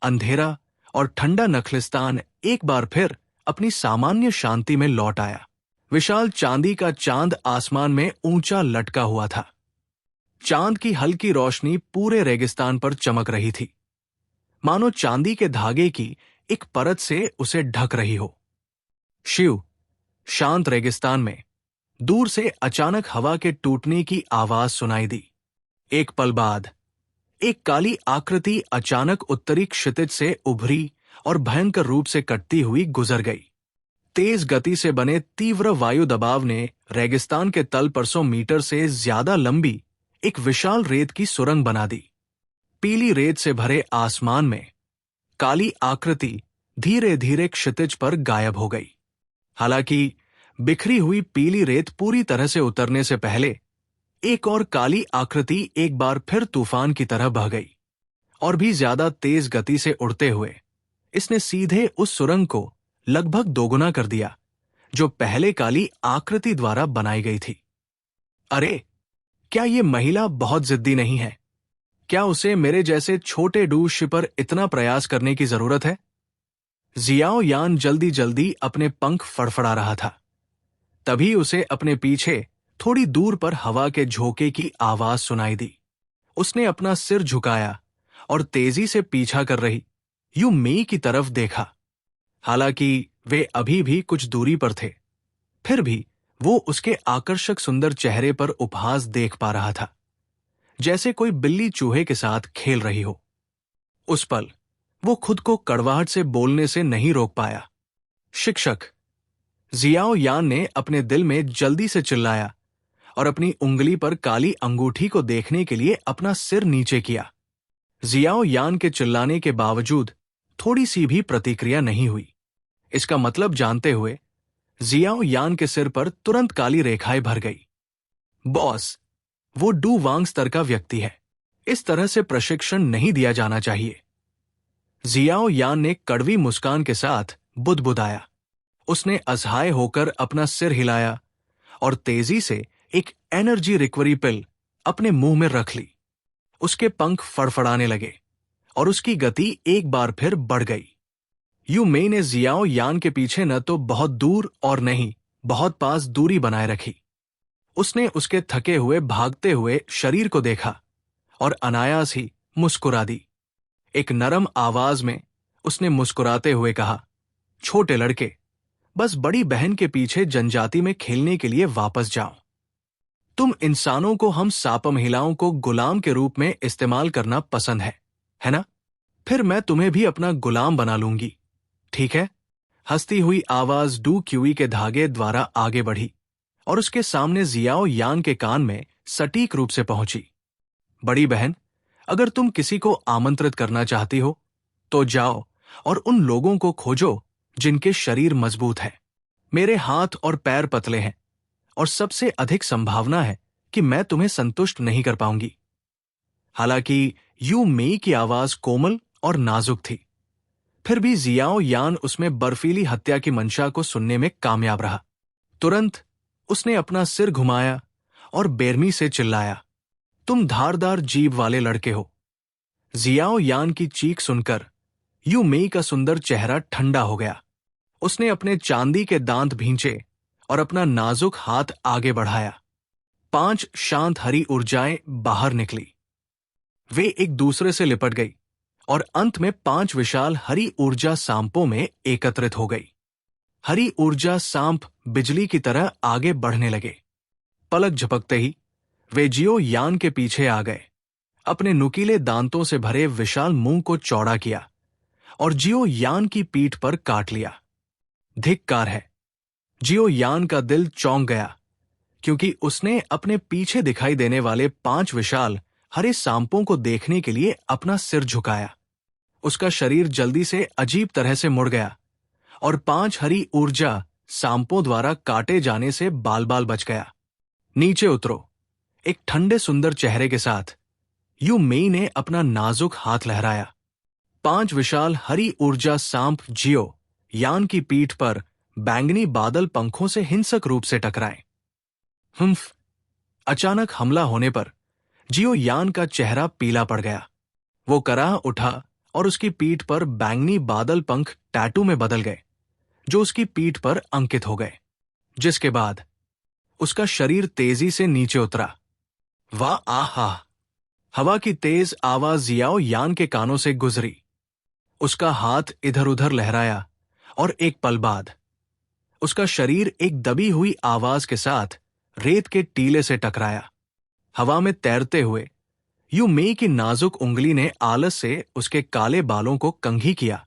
अंधेरा और ठंडा नखलिस्तान एक बार फिर अपनी सामान्य शांति में लौट आया। विशाल चांदी का चांद आसमान में ऊंचा लटका हुआ था। चांद की हल्की रोशनी पूरे रेगिस्तान पर चमक रही थी, मानो चांदी के धागे की एक परत से उसे ढक रही हो। शिव, शांत रेगिस्तान में दूर से अचानक हवा के टूटने की आवाज सुनाई दी। एक पल बाद एक काली आकृति अचानक उत्तरी क्षितिज से उभरी और भयंकर रूप से कटती हुई गुजर गई। तेज गति से बने तीव्र वायु दबाव ने रेगिस्तान के तल पर 100 मीटर से ज्यादा लंबी एक विशाल रेत की सुरंग बना दी। पीली रेत से भरे आसमान में काली आकृति धीरे धीरे क्षितिज पर गायब हो गई। हालांकि बिखरी हुई पीली रेत पूरी तरह से उतरने से पहले एक और काली आकृति एक बार फिर तूफान की तरह बह गई और भी ज्यादा तेज गति से उड़ते हुए इसने सीधे उस सुरंग को लगभग दोगुना कर दिया जो पहले काली आकृति द्वारा बनाई गई थी। अरे, क्या ये महिला बहुत जिद्दी नहीं है? क्या उसे मेरे जैसे छोटे डूश पर इतना प्रयास करने की जरूरत है? जियाओ यान जल्दी जल्दी अपने पंख फड़फड़ा रहा था। तभी उसे अपने पीछे थोड़ी दूर पर हवा के झोंके की आवाज सुनाई दी। उसने अपना सिर झुकाया और तेजी से पीछा कर रही यू मेई की तरफ देखा। हालांकि वे अभी भी कुछ दूरी पर थे, फिर भी वो उसके आकर्षक सुंदर चेहरे पर उपहास देख पा रहा था, जैसे कोई बिल्ली चूहे के साथ खेल रही हो। उस पल वो खुद को कड़वाहट से बोलने से नहीं रोक पाया। शिक्षक, जियाओ यान ने अपने दिल में जल्दी से चिल्लाया और अपनी उंगली पर काली अंगूठी को देखने के लिए अपना सिर नीचे किया। जियाओ यान के चिल्लाने के बावजूद थोड़ी सी भी प्रतिक्रिया नहीं हुई। इसका मतलब जानते हुए जियाओ यान के सिर पर तुरंत काली रेखाएं भर गई। बॉस, वो डू वांग स्तर का व्यक्ति है, इस तरह से प्रशिक्षण नहीं दिया जाना चाहिए। जियाओ यान ने कड़वी मुस्कान के साथ बुदबुदाया। उसने असहाय होकर अपना सिर हिलाया और तेजी से एक एनर्जी रिकवरी पिल अपने मुंह में रख ली। उसके पंख फड़फड़ाने लगे और उसकी गति एक बार फिर बढ़ गई। यू मेई ने जियाओ यान के पीछे न तो बहुत दूर और नहीं बहुत पास दूरी बनाए रखी। उसने उसके थके हुए भागते हुए शरीर को देखा और अनायास ही मुस्कुरा दी। एक नरम आवाज में उसने मुस्कुराते हुए कहा, छोटे लड़के, बस बड़ी बहन के पीछे जनजाति में खेलने के लिए वापस जाओ। तुम इंसानों को हम साप महिलाओं को गुलाम के रूप में इस्तेमाल करना पसंद है ना? फिर मैं तुम्हें भी अपना गुलाम बना लूंगी, ठीक है? हंसती हुई आवाज डू क्यूई के धागे द्वारा आगे बढ़ी और उसके सामने जियाओ यान के कान में सटीक रूप से पहुंची। बड़ी बहन, अगर तुम किसी को आमंत्रित करना चाहती हो तो जाओ और उन लोगों को खोजो जिनके शरीर मजबूत है। मेरे हाथ और पैर पतले हैं और सबसे अधिक संभावना है कि मैं तुम्हें संतुष्ट नहीं कर पाऊंगी। हालांकि यू मेई की आवाज कोमल और नाजुक थी, फिर भी जियाओ यान उसमें बर्फीली हत्या की मंशा को सुनने में कामयाब रहा। तुरंत उसने अपना सिर घुमाया और बेरमी से चिल्लाया, तुम धारदार जीभ वाले लड़के हो। जियाओ यान की चीख सुनकर यू मेई का सुंदर चेहरा ठंडा हो गया। उसने अपने चांदी के दांत भींचे और अपना नाजुक हाथ आगे बढ़ाया। 5 शांत हरी ऊर्जाएं बाहर निकली। वे एक दूसरे से लिपट गई और अंत में 5 विशाल हरी ऊर्जा सांपों में एकत्रित हो गई। हरी ऊर्जा सांप बिजली की तरह आगे बढ़ने लगे। पलक झपकते ही वे जियो यान के पीछे आ गए। अपने नुकीले दांतों से भरे विशाल मुंह को चौड़ा किया और जियो यान की पीठ पर काट लिया। धिक्कार है। जियो यान का दिल चौंक गया क्योंकि उसने अपने पीछे दिखाई देने वाले 5 विशाल हरे सांपों को देखने के लिए अपना सिर झुकाया। उसका शरीर जल्दी से अजीब तरह से मुड़ गया और 5 हरी ऊर्जा सांपों द्वारा काटे जाने से बाल बाल बच गया। नीचे उतरो। एक ठंडे सुंदर चेहरे के साथ यू मेई ने अपना नाजुक हाथ लहराया। 5 विशाल हरी ऊर्जा सांप जियो यान की पीठ पर बैंगनी बादल पंखों से हिंसक रूप से टकराए। हुम्फ! अचानक हमला होने पर जियो यान का चेहरा पीला पड़ गया। वो कराह उठा और उसकी पीठ पर बैंगनी बादल पंख टैटू में बदल गए, जो उसकी पीठ पर अंकित हो गए, जिसके बाद उसका शरीर तेजी से नीचे उतरा। वाह आहा! हवा की तेज आवाज जियाओ यान के कानों से गुजरी। उसका हाथ इधर उधर लहराया और एक पल बाद उसका शरीर एक दबी हुई आवाज के साथ रेत के टीले से टकराया। हवा में तैरते हुए यू मेई की नाजुक उंगली ने आलस से उसके काले बालों को कंघी किया,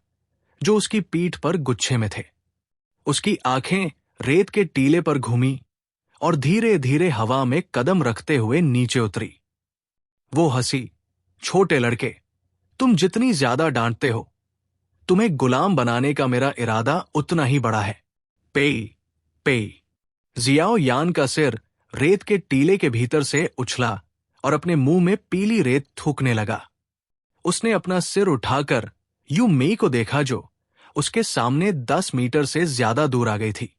जो उसकी पीठ पर गुच्छे में थे। उसकी आंखें रेत के टीले पर घूमी और धीरे धीरे हवा में कदम रखते हुए नीचे उतरी। वो हंसी, छोटे लड़के, तुम जितनी ज्यादा डांटते हो, तुम्हें गुलाम बनाने का मेरा इरादा उतना ही बड़ा है। पेई पेई। जियाओ यान का सिर रेत के टीले के भीतर से उछला और अपने मुंह में पीली रेत थूकने लगा। उसने अपना सिर उठाकर यू मेई को देखा, जो उसके सामने 10 मीटर से ज्यादा दूर आ गई थी।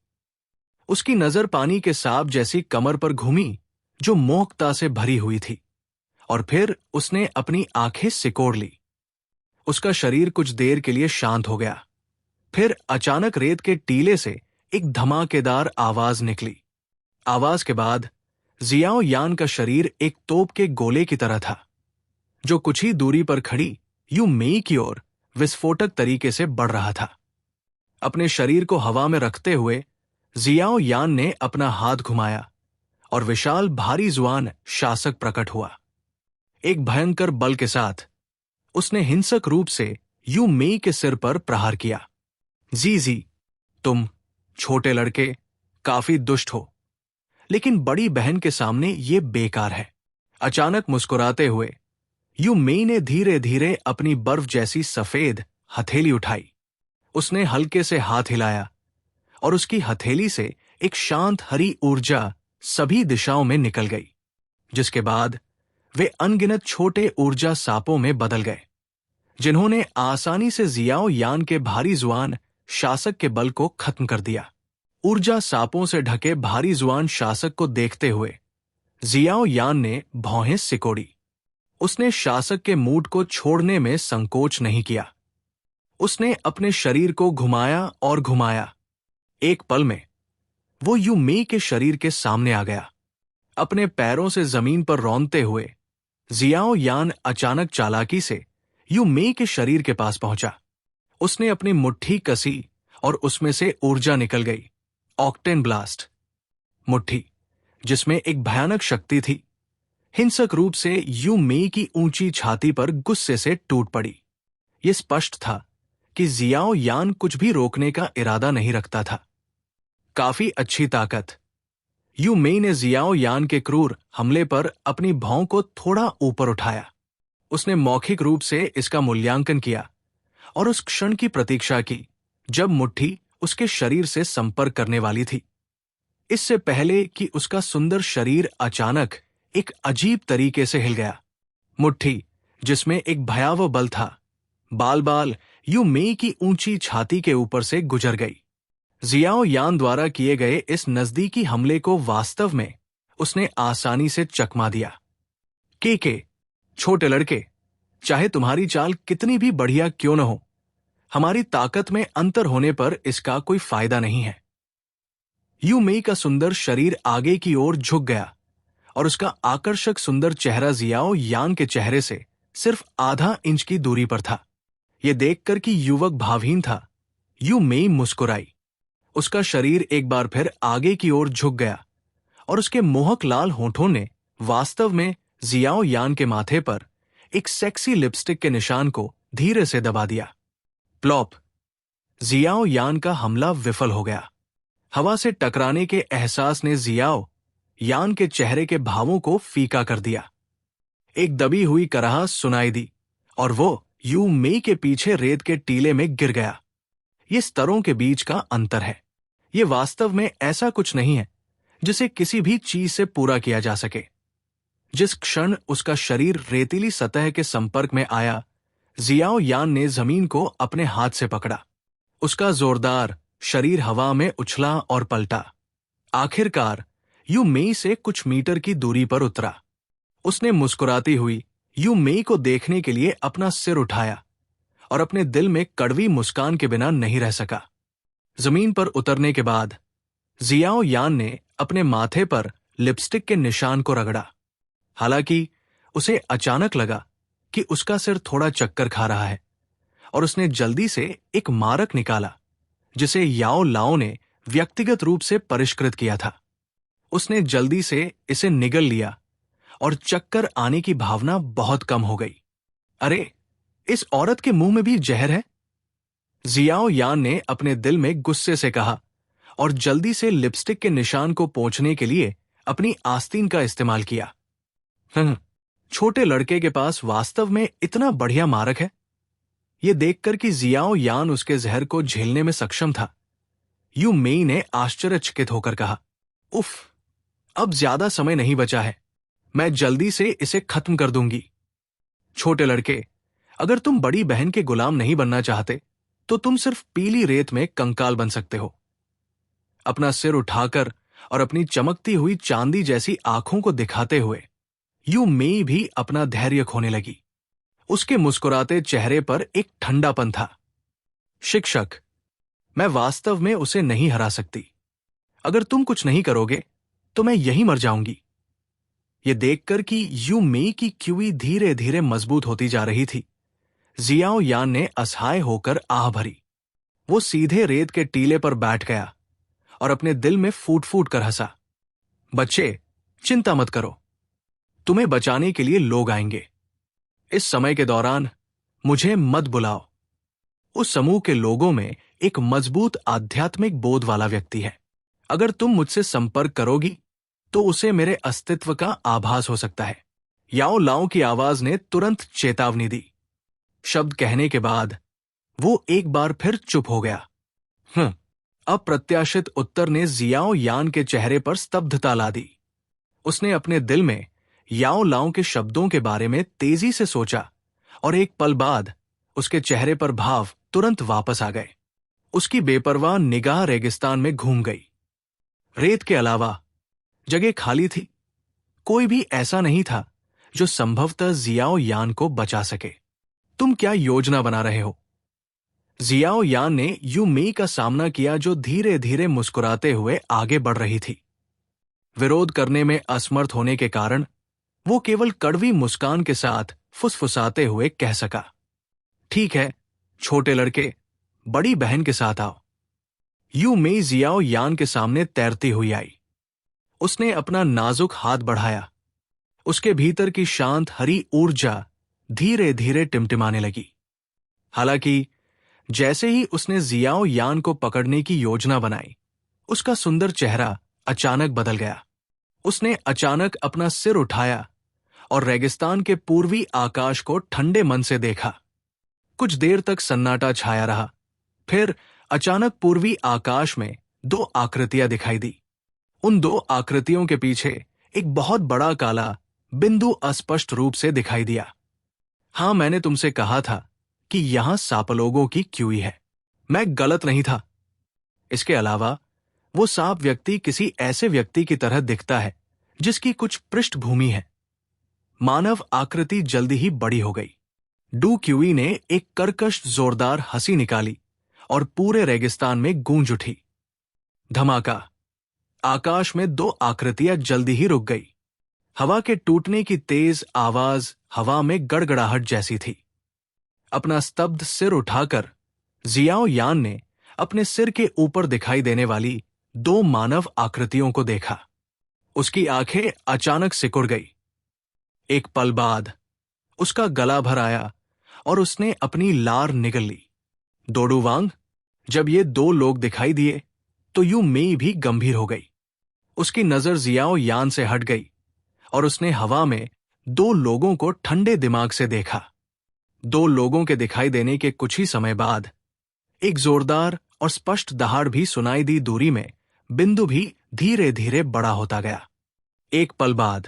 उसकी नजर पानी के सांप जैसी कमर पर घूमी, जो मोहकता से भरी हुई थी, और फिर उसने अपनी आंखें सिकोड़ ली। उसका शरीर कुछ देर के लिए शांत हो गया। फिर अचानक रेत के टीले से एक धमाकेदार आवाज निकली। आवाज के बाद जियाओ यान का शरीर एक तोप के गोले की तरह था, जो कुछ ही दूरी पर खड़ी यू मेई की ओर विस्फोटक तरीके से बढ़ रहा था। अपने शरीर को हवा में रखते हुए जियाओ यान ने अपना हाथ घुमाया और विशाल भारी जुआन शासक प्रकट हुआ। एक भयंकर बल के साथ उसने हिंसक रूप से यू मेई के सिर पर प्रहार किया। जी, तुम छोटे लड़के काफी दुष्ट हो, लेकिन बड़ी बहन के सामने ये बेकार है। अचानक मुस्कुराते हुए यू मेई ने धीरे धीरे अपनी बर्फ जैसी सफेद हथेली उठाई। उसने हल्के से हाथ हिलाया और उसकी हथेली से एक शांत हरी ऊर्जा सभी दिशाओं में निकल गई, जिसके बाद वे अनगिनत छोटे ऊर्जा सांपों में बदल गए, जिन्होंने आसानी से जियाओ यान के भारी जुआन शासक के बल को खत्म कर दिया। ऊर्जा सांपों से ढके भारी जुआन शासक को देखते हुए जियाओ यान ने भौहें सिकोड़ी। उसने शासक के मूड को छोड़ने में संकोच नहीं किया। उसने अपने शरीर को घुमाया और घुमाया। एक पल में वो यू मेई के शरीर के सामने आ गया। अपने पैरों से जमीन पर रौंदते हुए जियाओ यान अचानक चालाकी से यू मेई के शरीर के पास पहुंचा। उसने अपनी मुट्ठी कसी और उसमें से ऊर्जा निकल गई। Octane blast. मुट्ठी, जिसमें एक भयानक शक्ति थी, हिंसक रूप से यू मेई की ऊंची छाती पर गुस्से से टूट पड़ी। यह स्पष्ट था कि जियाओ यान कुछ भी रोकने का इरादा नहीं रखता था। काफी अच्छी ताकत। यू मेई ने जियाओ यान के क्रूर हमले पर अपनी भौं को थोड़ा ऊपर उठाया। उसने मौखिक रूप से इसका मूल्यांकन किया और उस क्षण की प्रतीक्षा की जब मुट्ठी उसके शरीर से संपर्क करने वाली थी। इससे पहले कि उसका सुंदर शरीर अचानक एक अजीब तरीके से हिल गया। मुट्ठी, जिसमें एक भयावह बल था, बाल बाल यू मेई की ऊंची छाती के ऊपर से गुजर गई। जियाओ यान द्वारा किए गए इस नजदीकी हमले को वास्तव में उसने आसानी से चकमा दिया। के छोटे लड़के, चाहे तुम्हारी चाल कितनी भी बढ़िया क्यों न हो, हमारी ताकत में अंतर होने पर इसका कोई फायदा नहीं है। यू मेई का सुंदर शरीर आगे की ओर झुक गया और उसका आकर्षक सुंदर चेहरा जियाओ यान के चेहरे से सिर्फ आधा इंच की दूरी पर था। यह देखकर कि युवक भावहीन था, यू मेई मुस्कुराई। उसका शरीर एक बार फिर आगे की ओर झुक गया और उसके मोहक लाल होठों ने वास्तव में जियाओ यान के माथे पर एक सेक्सी लिपस्टिक के निशान को धीरे से दबा दिया। प्लॉप। जियाओ यान का हमला विफल हो गया। हवा से टकराने के एहसास ने जियाओ यान के चेहरे के भावों को फीका कर दिया। एक दबी हुई कराह सुनाई दी और वो यू मेई के पीछे रेत के टीले में गिर गया। ये स्तरों के बीच का अंतर है। ये वास्तव में ऐसा कुछ नहीं है जिसे किसी भी चीज से पूरा किया जा सके। जिस क्षण उसका शरीर रेतीली सतह के संपर्क में आया, जियाओ यान ने जमीन को अपने हाथ से पकड़ा। उसका जोरदार शरीर हवा में उछला और पलटा। आखिरकार यू मेई से कुछ मीटर की दूरी पर उतरा। उसने मुस्कुराती हुई यू मेई को देखने के लिए अपना सिर उठाया और अपने दिल में कड़वी मुस्कान के बिना नहीं रह सका। जमीन पर उतरने के बाद जियाओ यान ने अपने माथे पर लिपस्टिक के निशान को रगड़ा। हालांकि उसे अचानक लगा कि उसका सिर थोड़ा चक्कर खा रहा है और उसने जल्दी से एक मारक निकाला जिसे याओ लाओ ने व्यक्तिगत रूप से परिष्कृत किया था। उसने जल्दी से इसे निगल लिया और चक्कर आने की भावना बहुत कम हो गई। अरे, इस औरत के मुंह में भी जहर है, जियाओ यान ने अपने दिल में गुस्से से कहा और जल्दी से लिपस्टिक के निशान को पोंछने के लिए अपनी आस्तीन का इस्तेमाल किया। छोटे लड़के के पास वास्तव में इतना बढ़िया मारक है। यह देखकर कि जियाओ यान उसके जहर को झेलने में सक्षम था, यू मेई ने आश्चर्यचकित होकर कहा, उफ, अब ज्यादा समय नहीं बचा है। मैं जल्दी से इसे खत्म कर दूंगी। छोटे लड़के, अगर तुम बड़ी बहन के गुलाम नहीं बनना चाहते तो तुम सिर्फ पीली रेत में कंकाल बन सकते हो। अपना सिर उठाकर और अपनी चमकती हुई चांदी जैसी आंखों को दिखाते हुए यू मेई भी अपना धैर्य खोने लगी। उसके मुस्कुराते चेहरे पर एक ठंडापन था। शिक्षक, मैं वास्तव में उसे नहीं हरा सकती। अगर तुम कुछ नहीं करोगे तो मैं यहीं मर जाऊंगी। यह देखकर कि यू मेई की क्यूई धीरे धीरे मजबूत होती जा रही थी, जियाओ यान ने असहाय होकर आह भरी। वो सीधे रेत के टीले पर बैठ गया और अपने दिल में फूट फूट कर हंसा। बच्चे, चिंता मत करो, तुम्हें बचाने के लिए लोग आएंगे। इस समय के दौरान मुझे मत बुलाओ। उस समूह के लोगों में एक मजबूत आध्यात्मिक बोध वाला व्यक्ति है। अगर तुम मुझसे संपर्क करोगी तो उसे मेरे अस्तित्व का आभास हो सकता है। याओ लाओ की आवाज ने तुरंत चेतावनी दी। शब्द कहने के बाद वो एक बार फिर चुप हो गया। अप्रत्याशित उत्तर ने जियाओ यान के चेहरे पर स्तब्धता ला दी। उसने अपने दिल में याओ लाओ के शब्दों के बारे में तेजी से सोचा और एक पल बाद उसके चेहरे पर भाव तुरंत वापस आ गए। उसकी बेपरवाह निगाह रेगिस्तान में घूम गई। रेत के अलावा जगह खाली थी। कोई भी ऐसा नहीं था जो संभवतः जियाओ यान को बचा सके। तुम क्या योजना बना रहे हो? जियाओ यान ने यू मेई का सामना किया, जो धीरे धीरे मुस्कुराते हुए आगे बढ़ रही थी। विरोध करने में असमर्थ होने के कारण वो केवल कड़वी मुस्कान के साथ फुसफुसाते हुए कह सका, ठीक है छोटे लड़के, बड़ी बहन के साथ आओ। यू मेई जियाओ यान के सामने तैरती हुई आई। उसने अपना नाजुक हाथ बढ़ाया। उसके भीतर की शांत हरी ऊर्जा धीरे धीरे टिमटिमाने लगी। हालांकि जैसे ही उसने जियाओ यान को पकड़ने की योजना बनाई, उसका सुंदर चेहरा अचानक बदल गया। उसने अचानक अपना सिर उठाया और रेगिस्तान के पूर्वी आकाश को ठंडे मन से देखा। कुछ देर तक सन्नाटा छाया रहा। फिर अचानक पूर्वी आकाश में दो आकृतियां दिखाई दी। उन दो आकृतियों के पीछे एक बहुत बड़ा काला बिंदु अस्पष्ट रूप से दिखाई दिया। हाँ, मैंने तुमसे कहा था कि यहां सांपलोगों की क्यूई है। मैं गलत नहीं था। इसके अलावा वो सांप व्यक्ति किसी ऐसे व्यक्ति की तरह दिखता है जिसकी कुछ पृष्ठभूमि है। मानव आकृति जल्दी ही बड़ी हो गई। डू क्यूई ने एक कर्कश जोरदार हंसी निकाली और पूरे रेगिस्तान में गूंज उठी। धमाका! आकाश में दो आकृतियां जल्दी ही रुक गई। हवा के टूटने की तेज आवाज हवा में गड़गड़ाहट जैसी थी। अपना स्तब्ध सिर उठाकर जियाओ यान ने अपने सिर के ऊपर दिखाई देने वाली दो मानव आकृतियों को देखा। उसकी आंखें अचानक सिकुड़ गई। एक पल बाद उसका गला भर आया और उसने अपनी लार निगल ली। दोडूवांग, जब ये दो लोग दिखाई दिए तो यू मेई भी गंभीर हो गई। उसकी नजर जियाओ यान से हट गई और उसने हवा में दो लोगों को ठंडे दिमाग से देखा। दो लोगों के दिखाई देने के कुछ ही समय बाद एक जोरदार और स्पष्ट दहाड़ भी सुनाई दी। दूरी में बिंदु भी धीरे धीरे बड़ा होता गया। एक पल बाद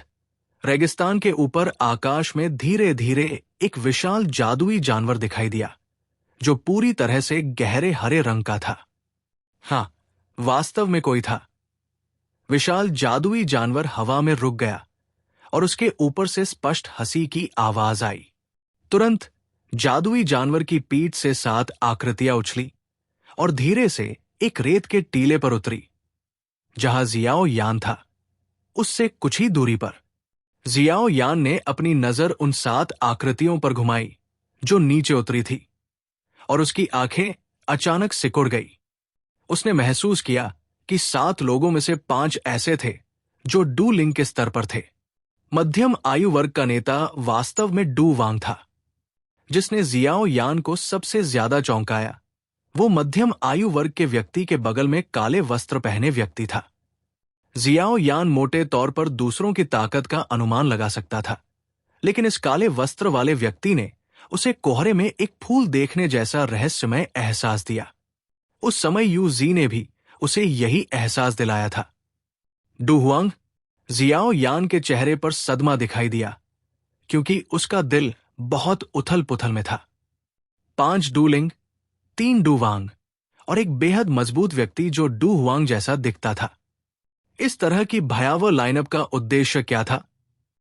रेगिस्तान के ऊपर आकाश में धीरे धीरे एक विशाल जादुई जानवर दिखाई दिया, जो पूरी तरह से गहरे हरे रंग का था। हाँ, वास्तव में कोई था। विशाल जादुई जानवर हवा में रुक गया और उसके ऊपर से स्पष्ट हंसी की आवाज आई। तुरंत जादुई जानवर की पीठ से 7 आकृतियां उछली और धीरे से एक रेत के टीले पर उतरी, जहां जियाओ यान था। उससे कुछ ही दूरी पर जियाओ यान ने अपनी नजर उन 7 आकृतियों पर घुमाई जो नीचे उतरी थी, और उसकी आंखें अचानक सिकुड़ गई। उसने महसूस किया कि 7 लोगों में से 5 ऐसे थे जो डू लिंग के स्तर पर थे। मध्यम आयु वर्ग का नेता वास्तव में डू वांग था। जिसने जियाओ यान को सबसे ज्यादा चौंकाया, वो मध्यम आयु वर्ग के व्यक्ति के बगल में काले वस्त्र पहने व्यक्ति था। जियाओ यान मोटे तौर पर दूसरों की ताकत का अनुमान लगा सकता था, लेकिन इस काले वस्त्र वाले व्यक्ति ने उसे कोहरे में एक फूल देखने जैसा रहस्यमय एहसास दिया। उस समय यू जी ने भी उसे यही एहसास दिलाया था। डू हुआंग, जियाओ यान के चेहरे पर सदमा दिखाई दिया, क्योंकि उसका दिल बहुत उथल पुथल में था। 5 डू लिंग, 3 डू वांग और एक बेहद मजबूत व्यक्ति जो डू हुआंग जैसा दिखता था। इस तरह की भयावह लाइनअप का उद्देश्य क्या था?